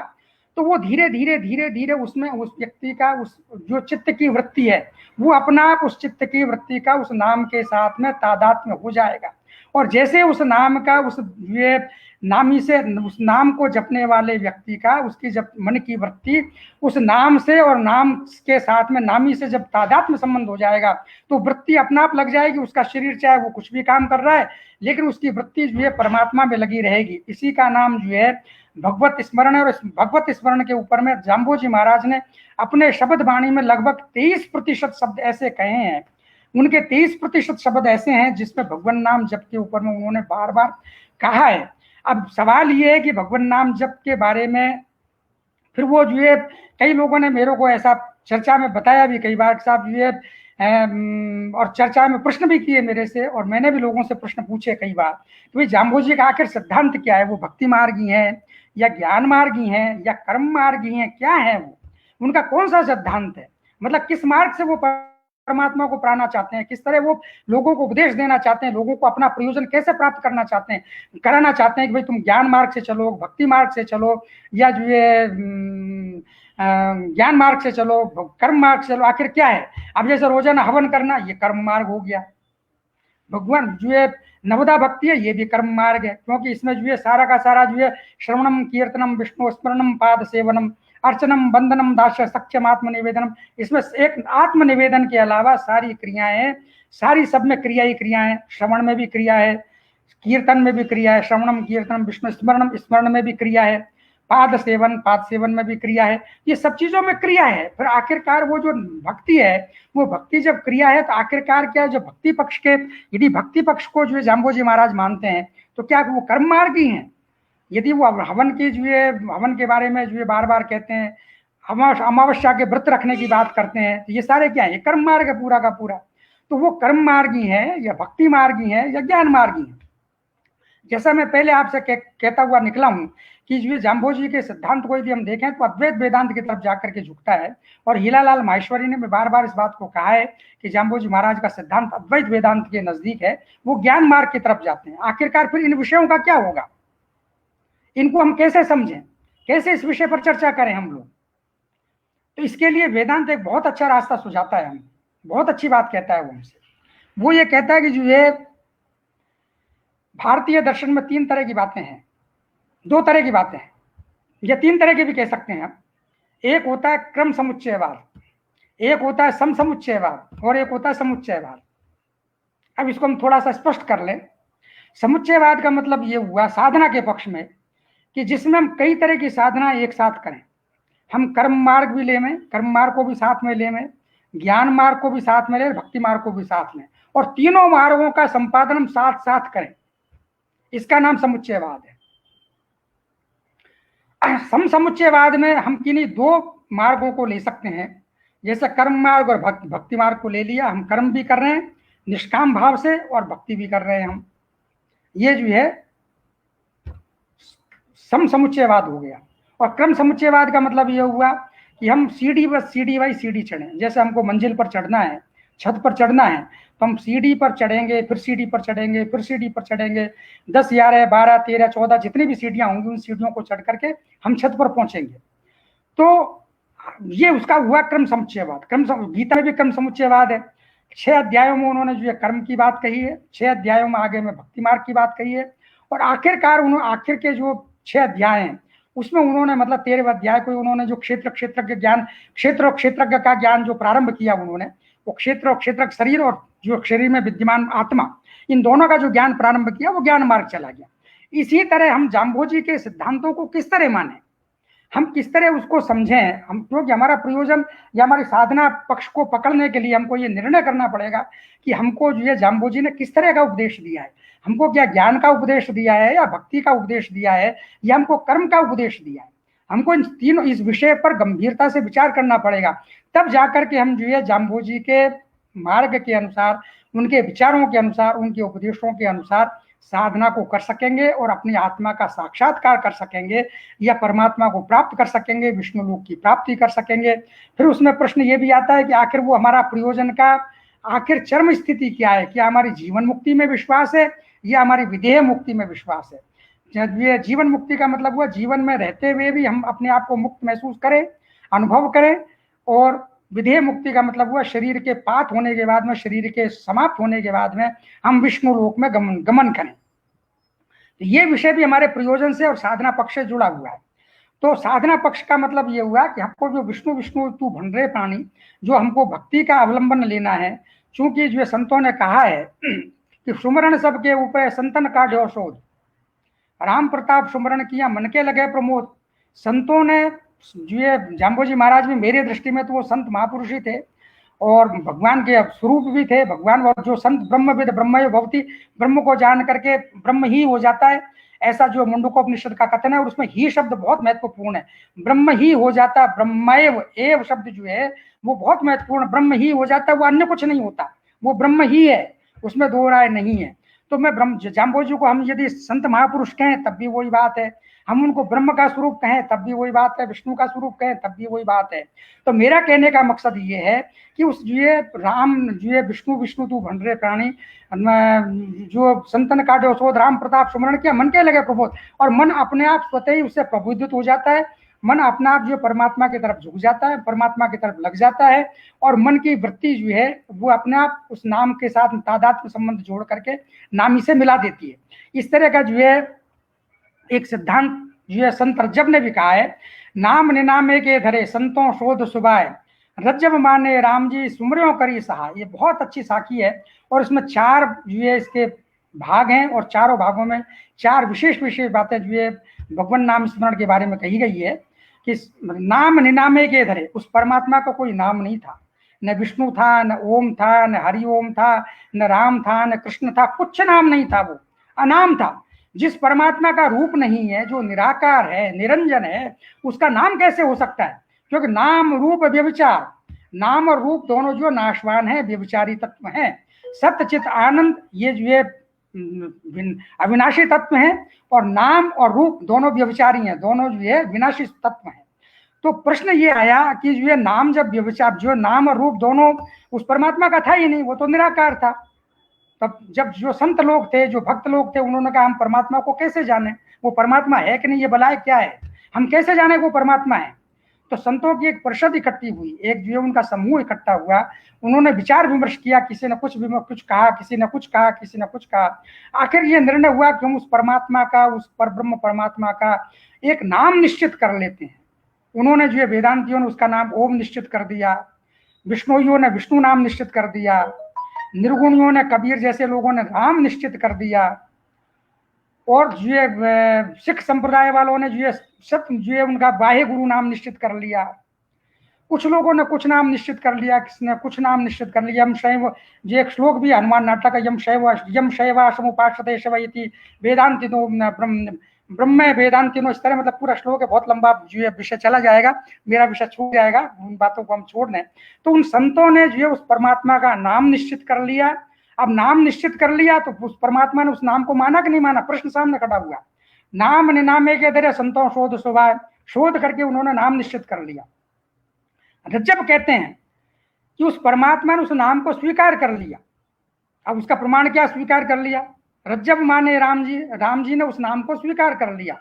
तो वो धीरे धीरे धीरे धीरे उसमें उस व्यक्ति का उस जो चित्त की वृत्ति है वो अपना आप उस चित्त की वृत्ति का उस नाम के साथ में तादात्म्य हो जाएगा। और जैसे उस नाम का उस ये नामी से उस नाम को जपने वाले व्यक्ति का उसकी जब मन की वृत्ति उस नाम से और नाम के साथ में नामी से जब तादात्म्य संबंध हो जाएगा तो वृत्ति अपना आप लग जाएगी। उसका शरीर चाहे वो कुछ भी काम कर रहा है लेकिन उसकी वृत्ति जो है परमात्मा में लगी रहेगी। इसी का नाम जो है भगवत स्मरण है। और इस भगवत स्मरण के ऊपर में जाम्बोजी महाराज ने अपने शब्द वाणी में लगभग 23% शब्द ऐसे कहे हैं। उनके 23% शब्द ऐसे हैं जिसमें भगवान नाम जप के ऊपर में उन्होंने बार बार कहा है। अब सवाल ये है कि भगवान नाम जप के बारे में फिर वो जो है कई लोगों ने मेरे को ऐसा चर्चा में बताया भी कई बार साहब ये और चर्चा में प्रश्न भी किए मेरे से और मैंने भी लोगों से प्रश्न पूछे कई बार कि भाई जाम्बोजी का आखिर सिद्धांत क्या है, वो भक्ति मार्गी है या ज्ञान मार्गी है या कर्म मार्गी है, क्या है वो, उनका कौन सा सिद्धांत है, मतलब किस मार्ग से वो परमात्मा को पाना चाहते हैं, किस तरह वो लोगों को उपदेश देना चाहते हैं, लोगों को अपना प्रयोजन कैसे प्राप्त करना चाहते हैं, कराना चाहते हैं कि भाई तुम ज्ञान मार्ग से चलो, भक्ति मार्ग से चलो या जो ये ज्ञान मार्ग से चलो, कर्म मार्ग से चलो, आखिर क्या है। अब जैसे रोजाना हवन करना ये कर्म मार्ग हो गया, भगवान जो है नवदा भक्ति है ये भी कर्म मार्ग है, क्योंकि इसमें जो है सारा का सारा जो है श्रवणम कीर्तनम विष्णु स्मरणम पाद सेवनम अर्चनम बंदनम दास्य सख्यम आत्मनिवेदनम, इसमें एक आत्मनिवेदन के अलावा सारी क्रियाएं हैं, सारी सब में क्रिया ही क्रिया है। श्रवण में भी क्रिया है, कीर्तन में भी क्रिया है, श्रवणम कीर्तनम विष्णु स्मरणम स्मरण में भी क्रिया है, पाद सेवन में भी क्रिया है, ये सब चीजों में क्रिया है। फिर आखिरकार वो जो भक्ति है वो भक्ति जब क्रिया है तो आखिरकार क्या है, जो भक्ति पक्ष के यदि भक्ति पक्ष को जो है जाम्बोजी महाराज मानते हैं तो क्या वो कर्म मार्गी हैं। यदि वो हवन की जो है हवन के बारे में जो है बार बार कहते हैं, अमावस्या के व्रत रखने की बात करते हैं, तो ये सारे क्या है, कर्म मार्ग है पूरा का पूरा। तो वो कर्म मार्गी है या भक्ति मार्गी है या ज्ञान मार्गी है। जैसा मैं पहले आपसे कहता हुआ निकला हूं कि जो जाम्बोजी के सिद्धांत को यदि हम देखें तो अद्वैत वेदांत की तरफ जाकर के झुकता है। और हीलालाल माहेश्वरी ने बार बार इस बात को कहा है कि जाम्बोजी महाराज का सिद्धांत अद्वैत वेदांत के नजदीक है, वो ज्ञान मार्ग की तरफ जाते हैं। आखिरकार फिर इन विषयों का क्या होगा, इनको हम कैसे समझें, कैसे इस विषय पर चर्चा करें हम लोग। तो इसके लिए वेदांत एक बहुत अच्छा रास्ता सुझाता है, हमें बहुत अच्छी बात कहता है वो हमसे। वो ये कहता है कि जो ये भारतीय दर्शन में 3 तरह की बातें हैं, 2 तरह की बातें हैं, या 3 तरह के भी कह सकते हैं हम। एक होता है क्रम समुच्चयवाद, एक होता है सम समुच्चयवाद और एक होता है समुच्चयवाद। अब इसको हम थोड़ा सा स्पष्ट कर लें। समुच्चयवाद का मतलब ये हुआ साधना के पक्ष में कि जिसमें हम कई तरह की साधना एक साथ करें। हम कर्म मार्ग भी ले में, कर्म मार्ग को भी साथ में ले में, ज्ञान मार्ग को भी साथ में ले, भक्ति मार्ग को भी साथ में, और तीनों मार्गों का संपादन हम साथ साथ करें, इसका नाम समुच्चयवाद है। सम समुच्चयवाद में हम किन्हीं 2 मार्गों को ले सकते हैं, जैसे कर्म मार्ग और भक्ति मार्ग को ले लिया। हम कर्म भी कर रहे हैं निष्काम भाव से और भक्ति भी कर रहे हैं हम, ये जो है सम समुच्चयवाद हो गया। और क्रम समुच्चयवाद का मतलब ये हुआ कि हम सीढ़ी बाई सीढ़ी चढ़ें। जैसे हमको मंजिल पर चढ़ना है, छत पर चढ़ना है, तो हम सीढ़ी पर चढ़ेंगे, फिर सीढ़ी पर चढ़ेंगे, फिर सीढ़ी पर चढ़ेंगे, 10, 11, 12, 13, 14 जितनी भी सीढ़ियां होंगी उन सीढ़ियों को चढ़ करके हम छत पर पहुंचेंगे। तो ये उसका हुआ क्रम समुच्चयवाद। गीता में भी क्रम समुच्चयवाद है। 6 अध्यायों में उन्होंने जो है कर्म की बात कही है, 6 अध्यायों में आगे में भक्ति मार्ग की बात कही है, और आखिरकार उन्होंने आखिर के जो 6 अध्याय हैं उसमें उन्होंने मतलब 13वें अध्याय को उन्होंने जो क्षेत्रज्ञ ज्ञान, क्षेत्र और क्षेत्रज्ञ का ज्ञान जो प्रारंभ किया उन्होंने, वो क्षेत्र और क्षेत्रज्ञ शरीर और जो शरीर में विद्यमान आत्मा, इन दोनों का जो ज्ञान प्रारंभ किया वो ज्ञान मार्ग चला गया। इसी तरह हम जाम्बोजी के सिद्धांतों को किस तरह माने, हम किस तरह उसको समझें, हम क्योंकि हमारा प्रयोजन या हमारी साधना पक्ष को पकड़ने के लिए हमको ये निर्णय करना पड़ेगा कि हमको जो है जाम्बोजी ने किस तरह का उपदेश दिया है। हमको क्या ज्ञान का उपदेश दिया है या भक्ति का उपदेश दिया है या हमको कर्म का उपदेश दिया है। हमको इन तीनों इस विषय पर गंभीरता से विचार करना पड़ेगा, तब जाकर के हम जो है जाम्बोजी के मार्ग के अनुसार, उनके विचारों के अनुसार, उनके उपदेशों के अनुसार साधना को कर सकेंगे और अपनी आत्मा का साक्षात्कार कर सकेंगे या परमात्मा को प्राप्त कर सकेंगे, विष्णु लोक की प्राप्ति कर सकेंगे। फिर उसमें प्रश्न ये भी आता है कि आखिर वो हमारा प्रयोजन का आखिर चरम स्थिति क्या है, क्या हमारी जीवन मुक्ति में विश्वास है या हमारी विदेह मुक्ति में विश्वास है। ये जीवन मुक्ति का मतलब हुआ जीवन में रहते हुए भी हम अपने आप को मुक्त महसूस करें, अनुभव करें। और विधेय मुक्ति का मतलब हुआ शरीर के पात होने के बाद में, शरीर के समाप्त होने के बाद में हम विष्णु लोक में गमन करें। तो ये विषय भी हमारे प्रयोजन से और साधना पक्ष से जुड़ा हुआ है। तो साधना पक्ष का मतलब ये हुआ कि हमको जो विष्णु विष्णु तू भंडरे प्राणी, जो हमको भक्ति का अवलंबन लेना है। चूंकि जो संतों ने कहा है कि सुमरण सबके ऊपर संतन का ढो शोध, राम प्रताप सुमरण किया मन के लगे प्रमोद। संतों ने जो ये जाम्बोजी महाराज भी मेरे दृष्टि में तो वो संत महापुरुष ही थे और भगवान के स्वरूप भी थे। भगवान और जो संत ब्रह्मविद ब्रह्मयो भवति, ब्रह्म को जान करके ब्रह्म ही हो जाता है, ऐसा जो मुंडकोपनिषद का कथन है। और उसमें ही शब्द बहुत महत्वपूर्ण है, ब्रह्म ही हो जाता है। ब्रह्मैव एव शब्द जो है वो बहुत महत्वपूर्ण, ब्रह्म ही हो जाता है, वो अन्य कुछ नहीं होता, वो ब्रह्म ही है, उसमें दो राय नहीं है। तो मैं ब्रह्म जाम्बोजी को हम यदि संत महापुरुष कहें तब भी वही बात है, हम उनको ब्रह्म का स्वरूप कहें तब भी वही बात है, विष्णु का स्वरूप कहें तब भी वही बात है। तो मेरा कहने का मकसद ये है कि उस ये राम जो विष्णु विष्णु तू भंडरे प्राणी, जो संतन काटे शोध, राम प्रताप सुमरण किया मन के लगे प्रबोध। और मन अपने आप स्वतः ही उससे प्रबोधित हो जाता है, मन अपना आप जो परमात्मा की तरफ झुक जाता है, परमात्मा की तरफ लग जाता है। और मन की वृत्ति जो है वो अपने आप उस नाम के साथ तादात्म्य संबंध जोड़ करके नामी से मिला देती है। इस तरह का जो है एक सिद्धांत जो है संत रज्जब ने भी कहा है, नाम निनामे के धरे संतों शोध सुबाय, रज्जब माने राम जी सुमरियों करी सहा। ये बहुत अच्छी साखी है और इसमें चार जो है इसके भाग हैं और चारों भागों में चार विशेष विशेष बातें जो है भगवान नाम स्मरण के बारे में कही गई है कि नाम निनामे के धरे, उस परमात्मा का कोई नाम नहीं था, न विष्णु था, न ओम था, न हरिओम था, न राम था, न कृष्ण था, कुछ नाम नहीं था, वो अनाम था। जिस परमात्मा का रूप नहीं है, जो निराकार है, निरंजन है, उसका नाम कैसे हो सकता है? क्योंकि नाम रूप व्यभिचार, नाम और रूप दोनों जो नाशवान है, व्यभिचारी तत्व हैं। सत्य चित आनंद ये जो है अविनाशी तत्व हैं और नाम और रूप दोनों व्यभिचारी हैं, दोनों जो है विनाशी तत्व हैं। तो प्रश्न ये आया कि जो है नाम जब व्यभिचार, जो नाम और रूप दोनों उस परमात्मा का था ही नहीं, वो तो निराकार था। तब जब जो संत लोग थे, जो भक्त लोग थे, उन्होंने कहा हम परमात्मा को कैसे जाने, वो परमात्मा है कि नहीं, ये बलाय क्या है, हम कैसे जाने वो परमात्मा है। तो संतों की एक परिषद इकट्ठी हुई, एक जो उनका समूह इकट्ठा हुआ, उन्होंने विचार विमर्श किया, किसी ने कुछ कहा, किसी ने कुछ कहा, किसी ने कुछ कहा। आखिर ये निर्णय हुआ कि हम उस परमात्मा का, उस परब्रह्म परमात्मा का एक नाम निश्चित कर लेते हैं। उन्होंने जो है वेदांतियों ने उसका नाम ओम निश्चित कर दिया, विष्णुइयों ने विष्णु नाम निश्चित कर दिया, निर्गुणियों ने, कबीर जैसे लोगों ने राम निश्चित कर दिया, और जो है सिख संप्रदाय वालों ने जो है सत्य जो है उनका बाह्य गुरु नाम निश्चित कर लिया। कुछ लोगों ने कुछ नाम निश्चित कर लिया, किसने कुछ नाम निश्चित कर लिया। यम शैव, जो एक श्लोक भी हनुमान नाटक का, यम शैवा समुपाश्रते शव इति वेदांतिनो ब्रह्म वेदांतिनो, इस तरह मतलब पूरा श्लोक है, बहुत लंबा जो है विषय चला जाएगा, मेरा विषय छूट जाएगा, उन बातों को हम छोड़ दें। तो उन संतों ने जो है उस परमात्मा का नाम निश्चित कर लिया। अब नाम निश्चित कर लिया तो उस परमात्मा ने उस नाम को माना कि नहीं माना, प्रश्न सामने खड़ा हुआ। नाम निनामे के दरे संतों शोध सुभाय, शोध करके उन्होंने नाम निश्चित कर लिया। रज्जब कहते हैं कि उस परमात्मा ने उस नाम को स्वीकार कर लिया। अब उसका प्रमाण क्या स्वीकार कर लिया? रज्जब माने राम जी ने उस नाम को स्वीकार कर लिया।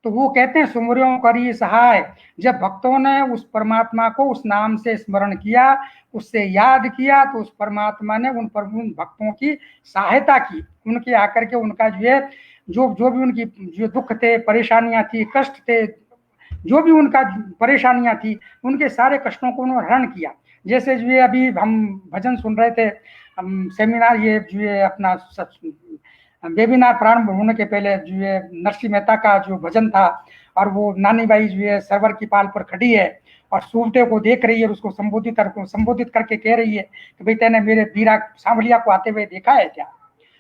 तो वो कहते हैं सुमरियों करी सहाय, जब भक्तों ने उस परमात्मा को उस नाम से स्मरण किया, उससे याद किया, तो उस परमात्मा ने उन भक्तों की सहायता की, उनके आकर के उनका जो है जो भी उनकी जो दुख थे, परेशानियां थी, कष्ट थे, जो भी उनका परेशानियां थी, उनके सारे कष्टों को उन्होंने हरण किया। जैसे जो है अभी हम भजन सुन रहे थे, हम सेमिनार ये जो है अपना वेबिनार प्रारंभ होने के पहले जो है नरसिंह मेहता का जो भजन था, और वो नानी बाई जो है सर्वर की पाल पर खड़ी है और सूरते को देख रही है, उसको संबोधित करके कह रही है कि भाई तेने मेरे बीरा सांवलिया को आते हुए देखा है क्या।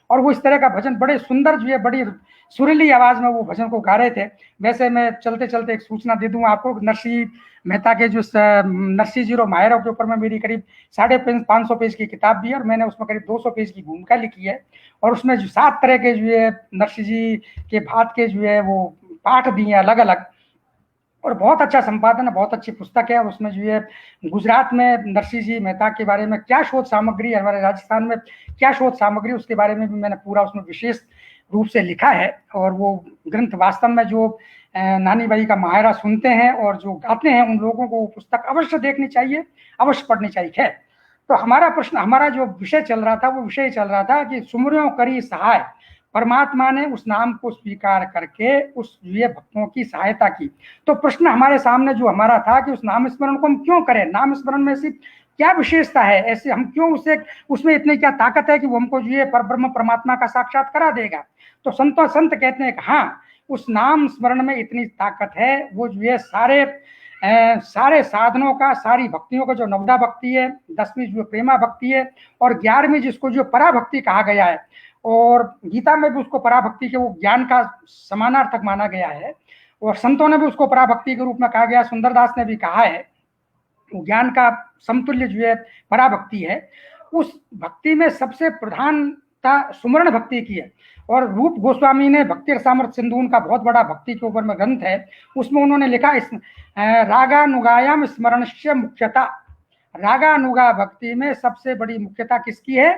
और वो इस तरह का भजन बड़े सुंदर जो है बड़ी सुरीली आवाज में वो भजन को गा रहे थे। वैसे मैं चलते चलते एक सूचना दे दूं आपको, नरसिंह मेहता के जो नरसिंह जीरो मायरों के ऊपर में मेरी करीब 550 पेज की किताब भी है और मैंने उसमें करीब 200 पेज की भूमिका लिखी है। और उसमें जो 7 तरह के जो है नरसिंह जी के भात के जो है वो पाठ दिए अलग अलग। और बहुत अच्छा संपादन है, बहुत अच्छी पुस्तक है। और उसमें जो है गुजरात में नरसिंह जी मेहता के बारे में क्या शोध सामग्री है, हमारे राजस्थान में क्या शोध सामग्री, उसके बारे में भी मैंने पूरा उसमें विशेष रूप से लिखा है। और वो ग्रंथ वास्तव में जो नानी बाई का मुहायरा सुनते हैं और जो गाते हैं उन लोगों को वो पुस्तक अवश्य देखनी चाहिए, अवश्य पढ़नी चाहिए। है तो हमारा प्रश्न, हमारा जो विषय चल रहा था वो विषय चल रहा था कि सुमरियों करी सहाय, परमात्मा ने उस नाम को स्वीकार करके उस ये भक्तों की सहायता की। तो प्रश्न हमारे सामने जो हमारा था कि उस नाम स्मरण को हम क्यों करें, नाम स्मरण में सिर्फ क्या विशेषता है, ऐसे हम क्यों उसे, उसमें इतनी क्या ताकत है कि वो हमको जो ये परब्रह्म परमात्मा का साक्षात करा देगा। तो संत कहते हैं कि हाँ, उस नाम स्मरण में इतनी ताकत है, वो जो ये सारे साधनों का, सारी भक्तियों का जो नवदा भक्ति है, 10वीं जो प्रेमा भक्ति है, और 11वीं जिसको जो पराभक्ति कहा गया है, और गीता में भी उसको पराभक्ति के वो ज्ञान का समानार्थक माना गया है, और संतों ने भी उसको पराभक्ति के रूप में कहा गया, सुंदरदास ने भी कहा है, वो ज्ञान का समतुल्य जो है पराभक्ति है। उस भक्ति में सबसे प्रधानता सुमरण भक्ति की है। और रूप गोस्वामी ने भक्ति रसामृत सिंधु, उनका बहुत बड़ा भक्ति के ऊपर में ग्रंथ है, उसमें उन्होंने लिखा रागानुगायाम स्मरणस्य मुख्यता, रागानुगा भक्ति में सबसे बड़ी मुख्यता किसकी है,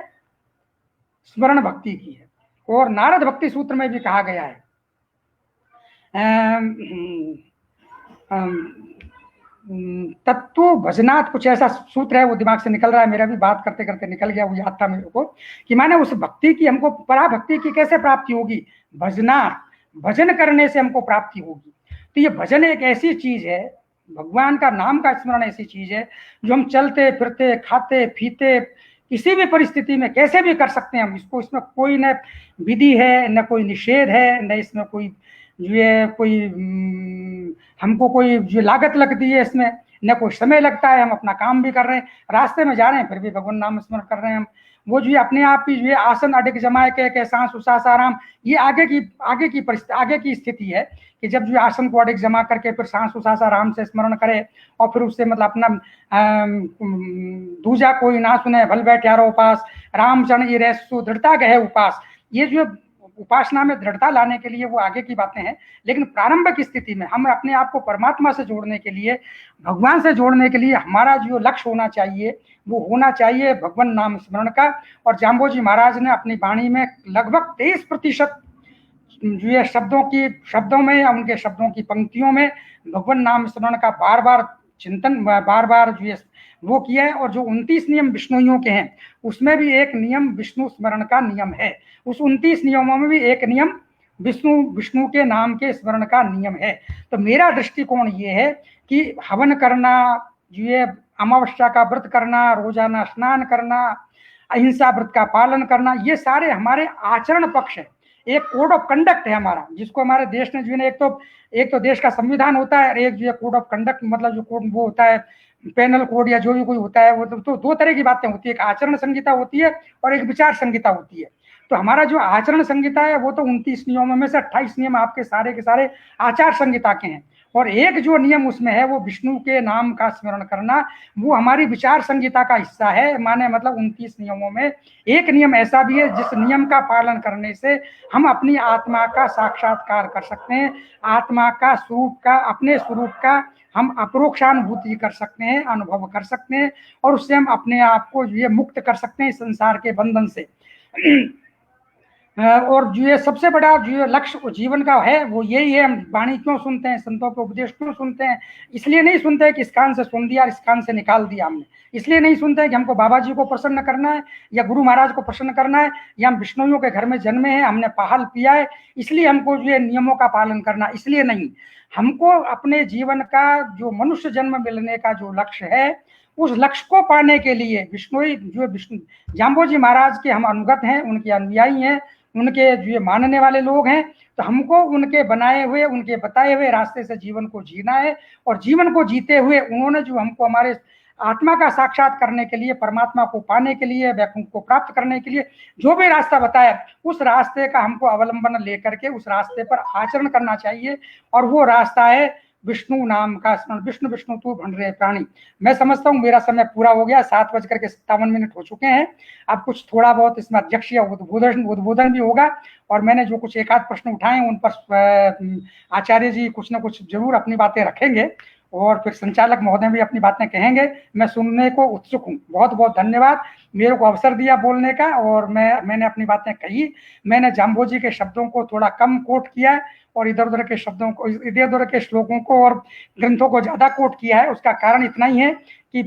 स्मरण भक्ति की है। और नारद भक्ति सूत्र में भी कहा गया है, तत्व भजनात्, कुछ ऐसा सूत्र है, वो दिमाग से निकल रहा है, मेरा भी बात करते करते निकल गया, वो याद था मेरे को, कि माने उस भक्ति की हमको पराभक्ति की कैसे प्राप्ति होगी, भजनात्, भजन करने से हमको प्राप्ति होगी। तो ये भजन एक ऐसी चीज है, भगवान का नाम का स्मरण ऐसी चीज है जो हम चलते फिरते खाते पीते किसी भी परिस्थिति में कैसे भी कर सकते हैं हम इसको। इसमें कोई न विधि है, न कोई निषेध है, न इसमें कोई ये कोई हमको कोई जो लागत लगती है इसमें, न कोई समय लगता है, हम अपना काम भी कर रहे हैं, रास्ते में जा रहे हैं फिर भी भगवान नाम स्मरण कर रहे हैं हम। वो जो अपने आप ही जो आसन अडिग जमाए के सांस उसास आराम, ये आगे की परिस्थिति, आगे की स्थिति है कि जब जो आसन को अडिग जमा करके फिर सांस उसास आराम से स्मरण करे, और फिर उससे मतलब अपना दूजा कोई ना सुने भल बैठ्यारो उपास, रामचरण ये रसु दृढ़ता गहे उपास। ये जो उपासना में दृढ़ता लाने के लिए वो आगे की बातें हैं, लेकिन प्रारंभिक स्थिति में हम अपने आप को परमात्मा से जोड़ने के लिए, भगवान से जोड़ने के लिए हमारा जो लक्ष्य होना चाहिए वो होना चाहिए भगवान नाम स्मरण का। और जाम्बोजी महाराज ने अपनी वाणी में लगभग 23% जो ये शब्दों में, उनके शब्दों की पंक्तियों में भगवान नाम स्मरण का बार बार चिंतन, बार बार जो वो किया है। और जो 29 नियम विष्णुइयों के हैं उसमें भी एक नियम विष्णु स्मरण का नियम है, उस 29 नियमों में भी एक नियम विष्णु के नाम के स्मरण का नियम है। तो मेरा दृष्टिकोण ये है कि हवन करना, जो ये अमावस्या का व्रत करना, रोजाना स्नान करना, अहिंसा व्रत का पालन करना, ये सारे हमारे आचरण पक्ष है, एक कोड ऑफ कंडक्ट है हमारा, जिसको हमारे देश ने जो है एक तो देश का संविधान होता है, एक जो है कोड ऑफ कंडक्ट, मतलब जो कोड वो होता है पेनल कोड या जो भी कोई होता है, वो तो दो तरह की बातें होती है, एक आचरण संहिता होती है और एक विचार संहिता होती है। तो हमारा जो आचरण संहिता है वो तो 29 नियमों में से 28 नियम आपके सारे के सारे आचार संहिता के हैं, और एक जो नियम उसमें है वो विष्णु के नाम का स्मरण करना, वो हमारी विचार संहिता का हिस्सा है। माने मतलब 29 नियमों में एक नियम ऐसा भी है जिस नियम का पालन करने से हम अपनी आत्मा का साक्षात्कार कर सकते हैं, आत्मा का स्वरूप का, अपने स्वरूप का हम अपरोक्षानुभूति कर सकते हैं, अनुभव कर सकते हैं, और उससे हम अपने आप को ये मुक्त कर सकते हैं संसार के बंधन से। और जो ये सबसे बड़ा जो लक्ष्य जीवन का है वो यही है। हम वाणी क्यों सुनते हैं, संतों के उपदेश क्यों सुनते हैं, इसलिए नहीं सुनते हैं कि इस कान से सुन दिया और इस कान से निकाल दिया हमने, इसलिए नहीं सुनते हैं कि हमको बाबा जी को प्रसन्न करना है या गुरु महाराज को प्रसन्न करना है, या हम विष्णुओं के घर में जन्मे हैं, हमने पाहल पिया है इसलिए हमको जो है नियमों का पालन करना, इसलिए नहीं। हमको अपने जीवन का जो मनुष्य जन्म मिलने का जो लक्ष्य है, उस लक्ष्य को पाने के लिए विष्णु जाम्बोजी महाराज के हम अनुगत हैं, उनके अनुयायी हैं, उनके जो ये मानने वाले लोग हैं। तो हमको उनके बनाए हुए, उनके बताए हुए रास्ते से जीवन को जीना है, और जीवन को जीते हुए उन्होंने जो हमको हमारे आत्मा का साक्षात करने के लिए, परमात्मा को पाने के लिए, वैकुंठ को प्राप्त करने के लिए जो भी रास्ता बताया, उस रास्ते का हमको अवलंबन लेकर के उस रास्ते पर आचरण करना चाहिए। और वो रास्ता है विष्णु नाम का स्मरण, विष्णु विष्णु तू भण रहे प्राणी। मैं समझता हूँ मेरा समय पूरा हो गया, 7:57 हो चुके हैं। अब कुछ थोड़ा बहुत इसमें अध्यक्षीय उद्बोधन भी होगा, और मैंने जो कुछ एक आध प्रश्न उठाए उन पर आचार्य जी कुछ ना कुछ जरूर अपनी बातें रखेंगे, और फिर संचालक महोदय भी अपनी बातें कहेंगे। मैं सुनने को उत्सुक हूँ। बहुत बहुत धन्यवाद मेरे को अवसर दिया बोलने का, और मैंने अपनी बातें कही। मैंने जाम्बोजी के शब्दों को थोड़ा कम कोट किया है, और इधर उधर के शब्दों को, इधर उधर के श्लोकों को और ग्रंथों को ज्यादा कोट किया है। उसका कारण इतना ही है कि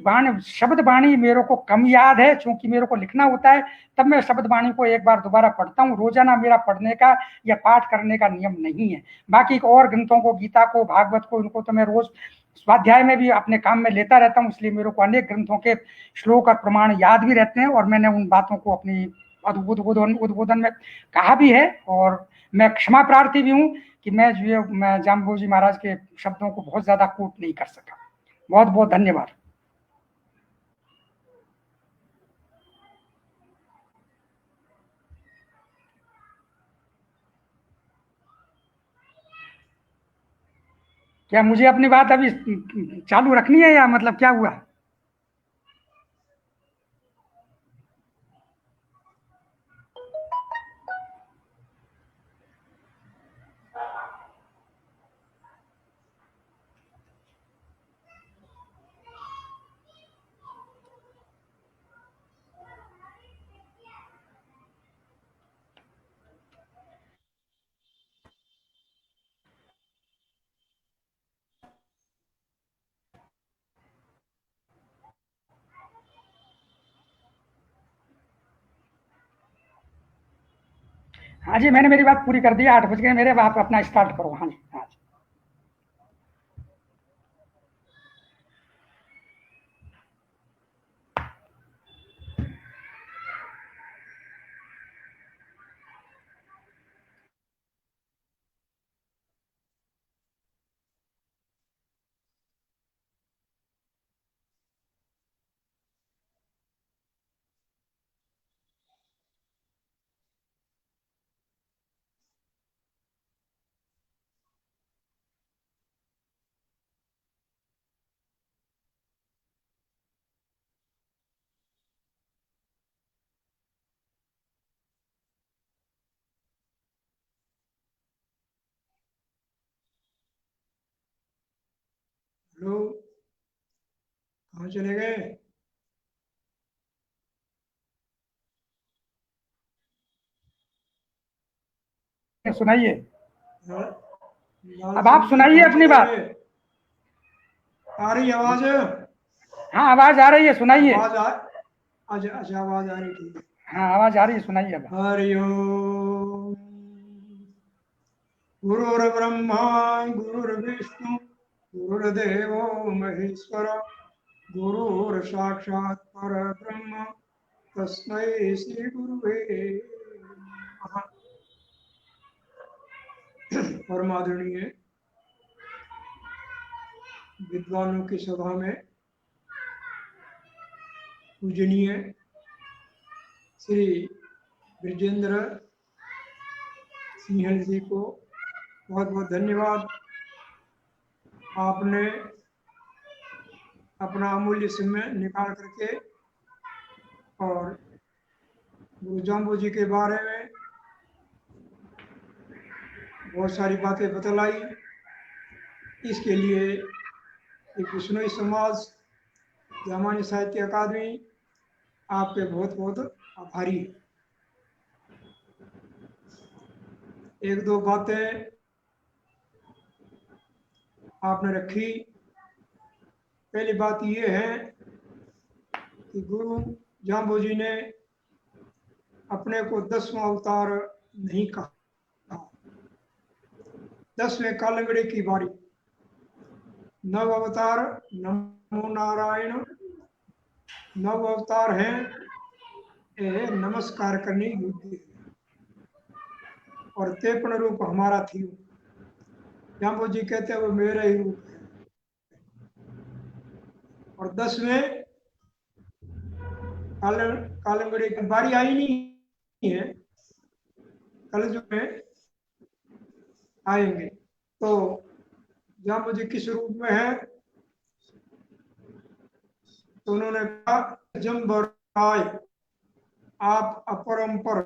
शब्द बाणी मेरे को कम याद है, क्योंकि मेरे को लिखना होता है, तब मैं शब्द बाणी को एक बार दोबारा पढ़ता हूँ। रोजाना मेरा पढ़ने का या पाठ करने का नियम नहीं है। बाकी और ग्रंथों को, गीता को, भागवत को, उनको तो मैं रोज स्वाध्याय में भी अपने काम में लेता रहता हूँ, इसलिए मेरे को अनेक ग्रंथों के श्लोक और प्रमाण याद भी रहते हैं, और मैंने उन बातों को अपनी उद्बोधन में कहा भी है। और मैं क्षमा प्रार्थी भी हूँ कि मैं जाम्बोजी महाराज के शब्दों को बहुत ज्यादा कोट नहीं कर सका। बहुत बहुत धन्यवाद। क्या मुझे अपनी बात अभी चालू रखनी है, या मतलब क्या हुआ? हाँ जी, मैंने मेरी बात पूरी कर दी। 8 बज गए मेरे, आप अपना स्टार्ट करो। हाँ जी, हाँ जी। हेलो, कहाँ चले गए? सुनाइए, लाल अब सिंह आप जी सुनाइए कहाँ अपनी चले बात। गए? आ रही आवाज? हाँ, आवाज आ रही है, सुनाइए। आवाज आ अच्छा अच्छा, आवाज आ रही, ठीक है। हाँ, आवाज आ रही है, सुनाइए अब। हरि ओम। गुरुर्ब्रह्मा गुरुर्विष्णु गुरुर्देवो महेश्वर, गुरुर साक्षात् परब्रह्म, तस्मै श्री गुरुवे नमः। परमादरणीय विद्वानों की सभा में पूजनीय श्री ब्रजेंद्र सिंहल जी को बहुत बहुत धन्यवाद। आपने अपना अमूल्य समय निकाल करके और गुरु जाम्बू जी के बारे में बहुत सारी बातें बतलाई। इसके लिए एक विष्णु समाज, सामान्य साहित्य अकादमी आपके बहुत बहुत आभारी है। एक दो बातें आपने रखी। पहली बात ये है कि गुरु जाम्बू जी ने अपने को 10वां अवतार नहीं कहा। 10वें कालंगड़े की बारी। नव अवतार नमो नारायण, नव अवतार हैं, ये नमस्कार करने योग्य है। और 53 रूप हमारा थी। जाम्बू जी कहते हैं वो मेरा ही रूप है। और 10वें कालंगड़े की बारी आई नहीं है, कल जो में आएंगे। तो जाम्बू जी किस रूप में है, तो उन्होंने कहा जम्बराय आप अपरंपर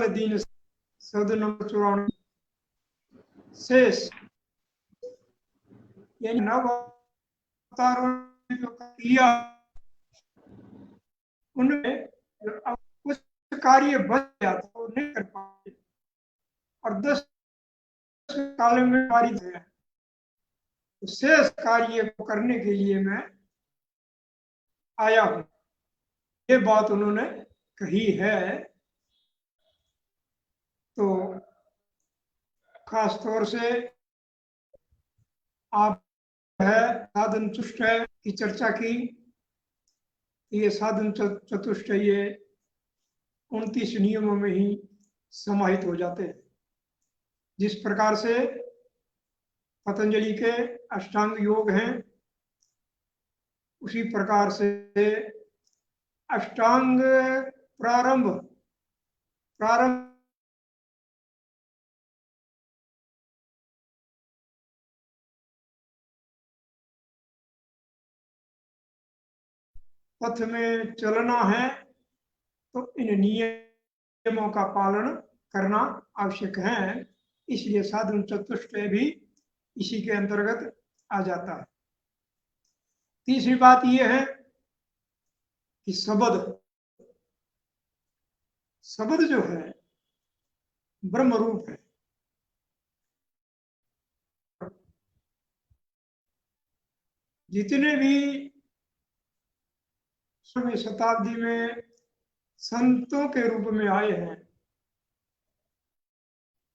दीन शब्द नंबर 94 शेष यानी नव अवतारों ने जो किया उनमें कुछ कार्य बच गया था वो नहीं कर पाए और 10 काल में पारित है। तो शेष कार्य को करने के लिए मैं आया हूं, ये बात उन्होंने कही है। तो खास तौर से आप है साधन चतुष्टय की चर्चा की। ये साधन चतुष्टय ये 29 नियमों में ही समाहित हो जाते हैं। जिस प्रकार से पतंजलि के अष्टांग योग हैं, उसी प्रकार से अष्टांग प्रारंभ पथ में चलना है तो इन नियमों का पालन करना आवश्यक है। इसलिए साधन चतुष्टय भी इसी के अंतर्गत आ जाता है। तीसरी बात यह है कि शब्द जो है ब्रह्म रूप है। जितने भी 16वीं शताब्दी में संतों के रूप में आए हैं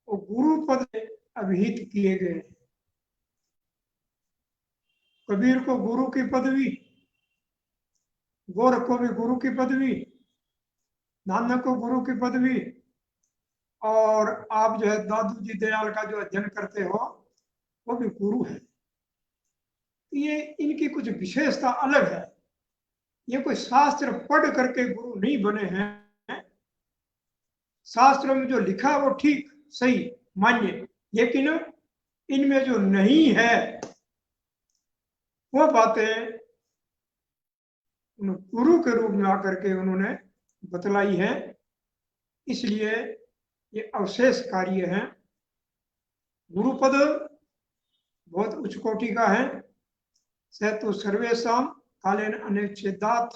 वो गुरु पद अभिहित किए गए। कबीर को गुरु की पदवी, गोरख को भी गुरु की पदवी, नानक को गुरु की पदवी, और आप जो है दादू जी दयाल का जो अध्ययन करते हो वो भी गुरु है। ये इनकी कुछ विशेषता अलग है। ये कोई शास्त्र पढ़ करके गुरु नहीं बने हैं। शास्त्रों में जो लिखा वो ठीक सही मान्य, लेकिन इनमें जो नहीं है वो बातें गुरु के रूप में आकर के उन्होंने बतलाई है। इसलिए ये अवशेष कार्य है। गुरुपद बहुत उच्च कोटि का है। स तो सर्वेशम कालेन अनेक्षेदात,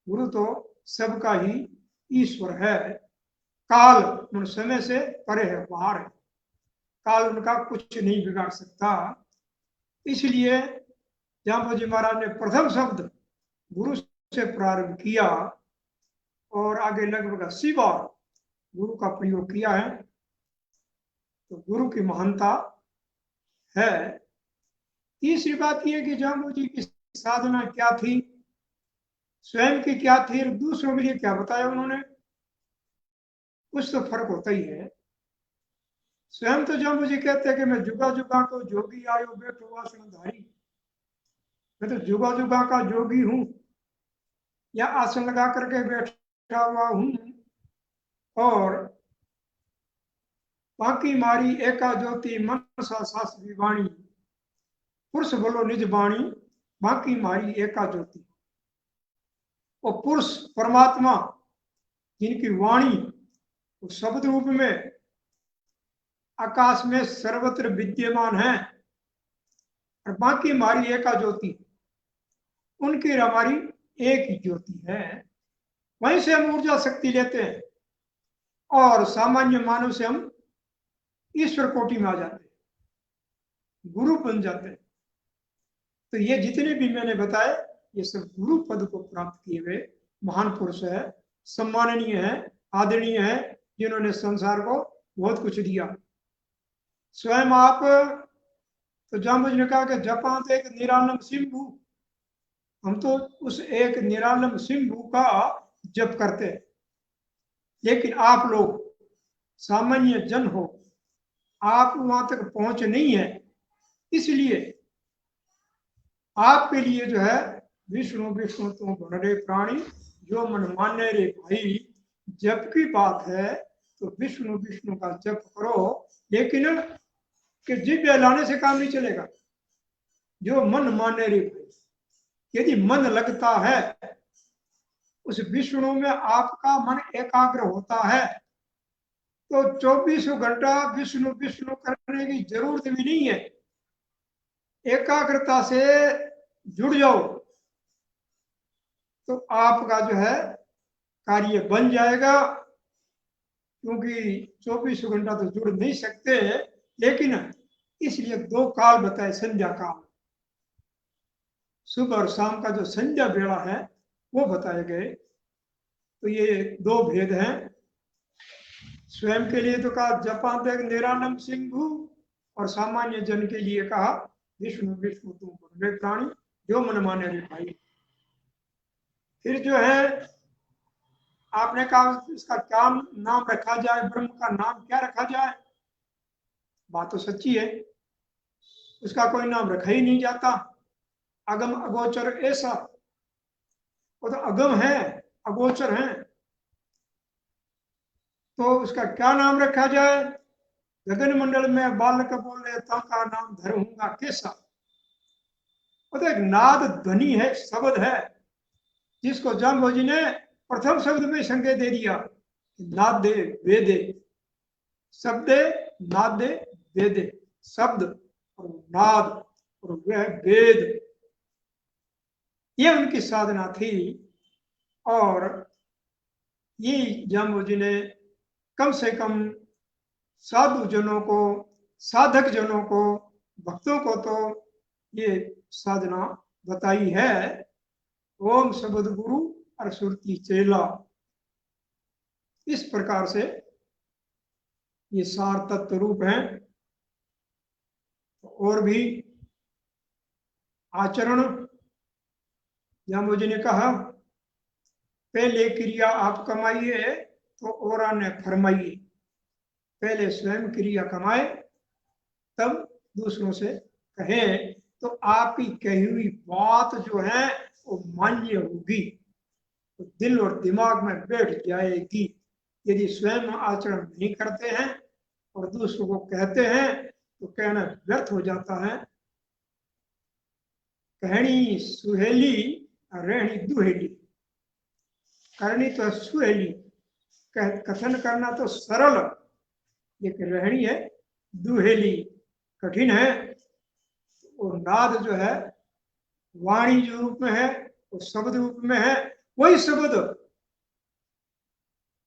गुरु तो सबका ही ईश्वर है। काल उन समय से परे है, बाहर है। काल उनका कुछ नहीं बिगाड़ सकता। इसलिए जाम्बू जी महाराज ने प्रथम शब्द गुरु से प्रारंभ किया और आगे लगभग 80 बार गुरु का प्रयोग किया है। तो गुरु की महानता है। तीसरी बात यह कि जाम्बू जी की साधना क्या थी, स्वयं की क्या थी और दूसरों के लिए क्या बताया उन्होंने, कुछ तो फर्क होता ही है। स्वयं तो जाम्बू जी कहते हैं कि मैं जुगा जुगा को जोगी आयो बैठो आसनधारी, मैं तो जुगा जुगा का जोगी हूं या आसन लगा करके बैठा हुआ हूं, और बाकी मारी एका ज्योति मनसा शास्त्री वाणी, पुरुष बोलो निज वाणी बाकी मारी एका ज्योति। वो पुरुष परमात्मा जिनकी वाणी वो शब्द रूप में आकाश में सर्वत्र विद्यमान है, और बाकी हमारी एका ज्योति, उनकी हमारी एक ही ज्योति है। वहीं से हम ऊर्जा शक्ति लेते हैं और सामान्य मानव से हम ईश्वर कोटि में आ जाते हैं, गुरु बन जाते हैं। तो ये जितने भी मैंने बताए ये सब गुरु पद को प्राप्त किए हुए महान पुरुष है, सम्माननीय है, आदरणीय है, जिन्होंने संसार को बहुत कुछ दिया। स्वयं आप तो जाम्बू जी ने कहा कि जपात एक निरालम सिंभु, हम तो उस एक निरालम सिंभु का जप करते हैं। लेकिन आप लोग सामान्य जन हो, आप वहां तक पहुंच नहीं है, इसलिए आपके लिए जो है विष्णु विष्णु तुम भरे प्राणी जो मन माने रे भाई, जप की बात है तो विष्णु विष्णु का जप करो, लेकिन कि जीभ बहलाने से काम नहीं चलेगा। जो मन माने रे भाई, यदि मन लगता है उस विष्णु में, आपका मन एकाग्र होता है, तो 24 घंटा विष्णु विष्णु करने की जरूरत भी नहीं है। एकाग्रता से जुड़ जाओ तो आपका जो है कार्य बन जाएगा। क्योंकि 24 घंटा तो जुड़ नहीं सकते, लेकिन इसलिए 2 काल बताए, संध्या काल, सुबह और शाम का जो संध्या बेड़ा है वो बताए गए। तो ये 2 भेद हैं। स्वयं के लिए तो कहा जपांत निरानंद सिंधु, और सामान्य जन के लिए कहा विष्णु विष्णु तुम वे प्राणी जो मन माने रे भाई। फिर जो है आपने कहा इसका क्या नाम रखा जाए, ब्रह्म का नाम क्या रखा जाए। बात तो सच्ची है, उसका कोई नाम रखा ही नहीं जाता। अगम अगोचर ऐसा, वो तो अगम है, अगोचर है, तो उसका क्या नाम रखा जाए। गगन मंडल में बालक बोले का नाम धरूंगा कैसा। वो तो एक नाद ध्वनि है, शब्द है, जिसको जाम्बोजी ने प्रथम शब्द में संकेत दे दिया, नादे वेदे, शब्दे नादे वेदे, शब्द और नाद और वह वेद, ये उनकी साधना थी। और ये जाम्बोजी ने कम से कम साधु जनों को, साधक जनों को, भक्तों को तो ये साधना बताई है। ओम शब्द गुरु और सुरती चेला, इस प्रकार से ये सार तत्व रूप हैं। और भी आचरण, जाम्बोजी ने कहा पहले क्रिया आप कमाइए तो औरा ने फरमाइए। पहले स्वयं क्रिया कमाए तब दूसरों से कहें, तो आपकी कही हुई बात जो है वो मान्य होगी, तो दिल और दिमाग में बैठ जाएगी। यदि स्वयं आचरण नहीं करते हैं और दूसरों को कहते हैं तो कहना व्यर्थ हो जाता है। कहनी सुहेली रहनी दुहेली। करनी तो सुहेली, कथन करना तो सरल, लेकिन रहनी है दुहेली, कठिन है। और नाद जो है वाणी जो रूप में है वो शब्द रूप में है। वही शब्द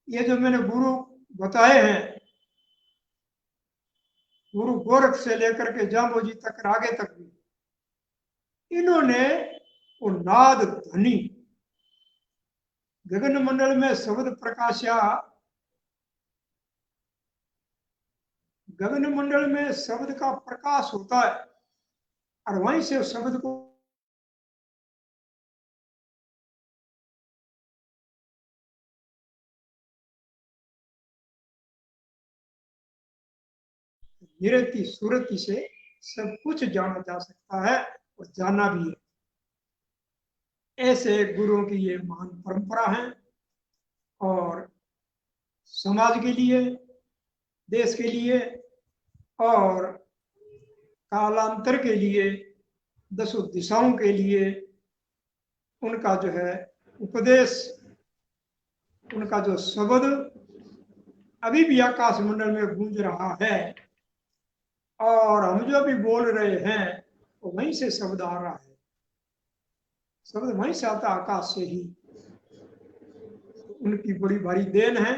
ये जो मैंने गुरु बताए हैं, गुरु गोरख से लेकर के जाम्बोजी तक आगे तक भी, इन्होंने वो नाद ध्वनि, गगन मंडल में शब्द प्रकाशा, गगन मंडल में शब्द का प्रकाश होता है और वहीं से उस शब्द को निरति सुरति से सब कुछ जाना जा सकता है और जाना भी है। ऐसे गुरुओं की ये महान परंपरा है और समाज के लिए, देश के लिए और कालांतर के लिए, 10 दिशाओं के लिए उनका जो है उपदेश, उनका जो शब्द अभी भी आकाश मंडल में गूंज रहा है और हम जो भी बोल रहे हैं वो वहीं से शब्द आ रहा है। शब्द वहीं से आता, आकाश से ही। उनकी बड़ी भारी देन है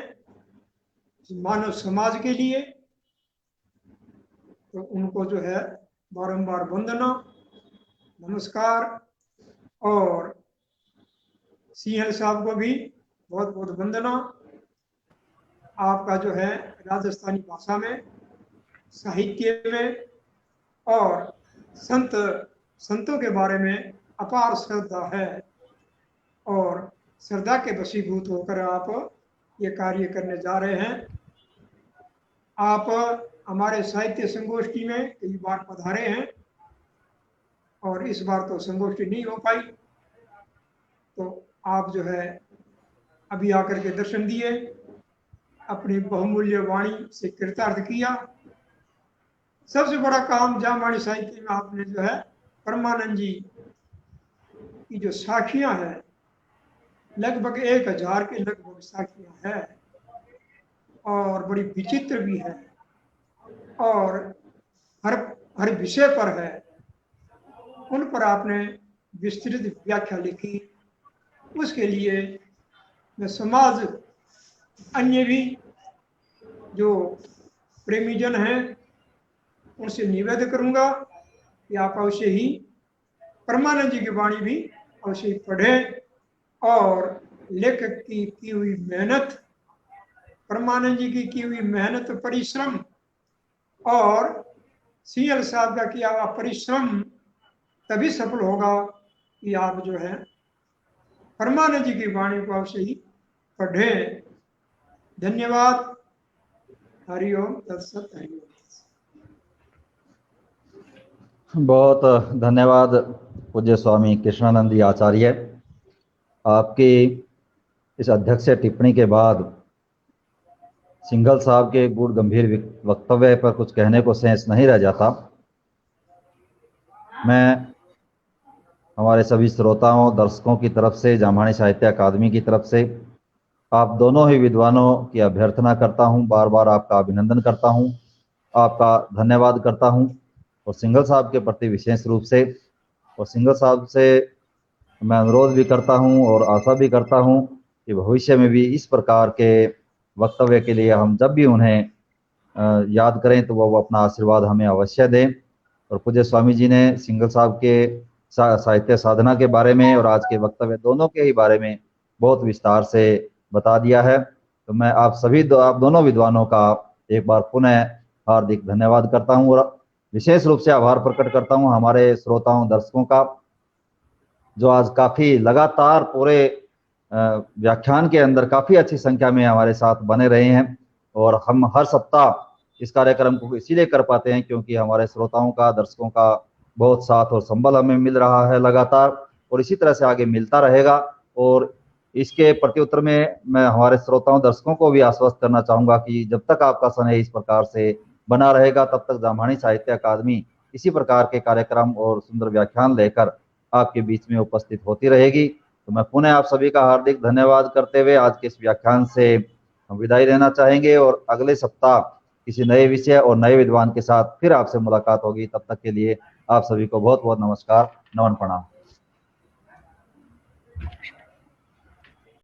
मानव समाज के लिए। तो उनको जो है बारंबार वंदना, नमस्कार। और सिंहल साहब को भी बहुत बहुत वंदना। आपका जो है राजस्थानी भाषा में, साहित्य में और संतों के बारे में अपार श्रद्धा है और श्रद्धा के वशीभूत होकर आप ये कार्य करने जा रहे हैं। आप हमारे साहित्य संगोष्ठी में कई बार पधारे हैं और इस बार तो संगोष्ठी नहीं हो पाई, तो आप जो है अभी आकर के दर्शन दिए, अपनी बहुमूल्य वाणी से कृतार्थ किया। सबसे बड़ा काम जामवाणी साहित्य में आपने जो है परमानंद जी की जो साखियां है, लगभग 1000 के लगभग साखियां है और बड़ी विचित्र भी है और हर हर विषय पर है। उन पर आपने विस्तृत व्याख्या लिखी। उसके लिए मैं समाज अन्य भी जो प्रेमीजन हैं उनसे निवेदन करूंगा कि आप अवश्य ही परमानंद जी की वाणी भी अवश्य ही पढ़ें और लेखक की हुई मेहनत, परमानंद जी की हुई मेहनत, परिश्रम और सीएल साहब का किया हुआ परिश्रम तभी सफल होगा कि आप जो है परमानंद जी की वाणी को अवश्य ही पढ़ें। धन्यवाद। हरिओम तत्सत। हरिओम। बहुत धन्यवाद पूज्य स्वामी कृष्णानंद जी आचार्य। आपकी इस अध्यक्ष टिप्पणी के बाद सिंघल साहब के गुड़ गंभीर वक्तव्य पर कुछ कहने को शेष नहीं रह जाता। मैं हमारे सभी श्रोताओं, दर्शकों की तरफ से, जामवाणी साहित्य अकादमी की तरफ से आप दोनों ही विद्वानों की अभ्यर्थना करता हूं, बार बार आपका अभिनंदन करता हूं, आपका धन्यवाद करता हूं और सिंघल साहब के प्रति विशेष रूप से, और सिंघल साहब से मैं अनुरोध भी करता हूं और आशा भी करता हूं कि भविष्य में भी इस प्रकार के वक्तव्य के लिए हम जब भी उन्हें याद करें तो वो अपना आशीर्वाद हमें अवश्य दें। और पूज्य स्वामी जी ने सिंघल साहब के साहित्य साधना के बारे में और आज के वक्तव्य दोनों के ही बारे में बहुत विस्तार से बता दिया है। तो मैं आप दोनों विद्वानों का एक बार पुनः हार्दिक धन्यवाद करता हूं और विशेष रूप से आभार प्रकट करता हूं हमारे श्रोताओं, दर्शकों का, जो आज काफ़ी लगातार पूरे व्याख्यान के अंदर काफ़ी अच्छी संख्या में हमारे साथ बने रहे हैं। और हम हर सप्ताह इस कार्यक्रम को इसीलिए कर पाते हैं क्योंकि हमारे श्रोताओं का, दर्शकों का बहुत साथ और संबल हमें मिल रहा है लगातार, और इसी तरह से आगे मिलता रहेगा। और इसके प्रत्युत्तर में मैं हमारे श्रोताओं, दर्शकों को भी आश्वस्त करना चाहूँगा कि जब तक आपका स्नेह इस प्रकार से बना रहेगा तब तक जामवाणी साहित्य अकादमी इसी प्रकार के कार्यक्रम और सुंदर व्याख्यान लेकर आपके बीच में उपस्थित होती रहेगी। तो मैं पुनः आप सभी का हार्दिक धन्यवाद करते हुए आज के इस व्याख्यान से हम विदाई लेना चाहेंगे और अगले सप्ताह किसी नए विषय और नए विद्वान के साथ फिर आपसे मुलाकात होगी। तब तक के लिए आप सभी को बहुत बहुत नमस्कार, नमन, प्रणाम।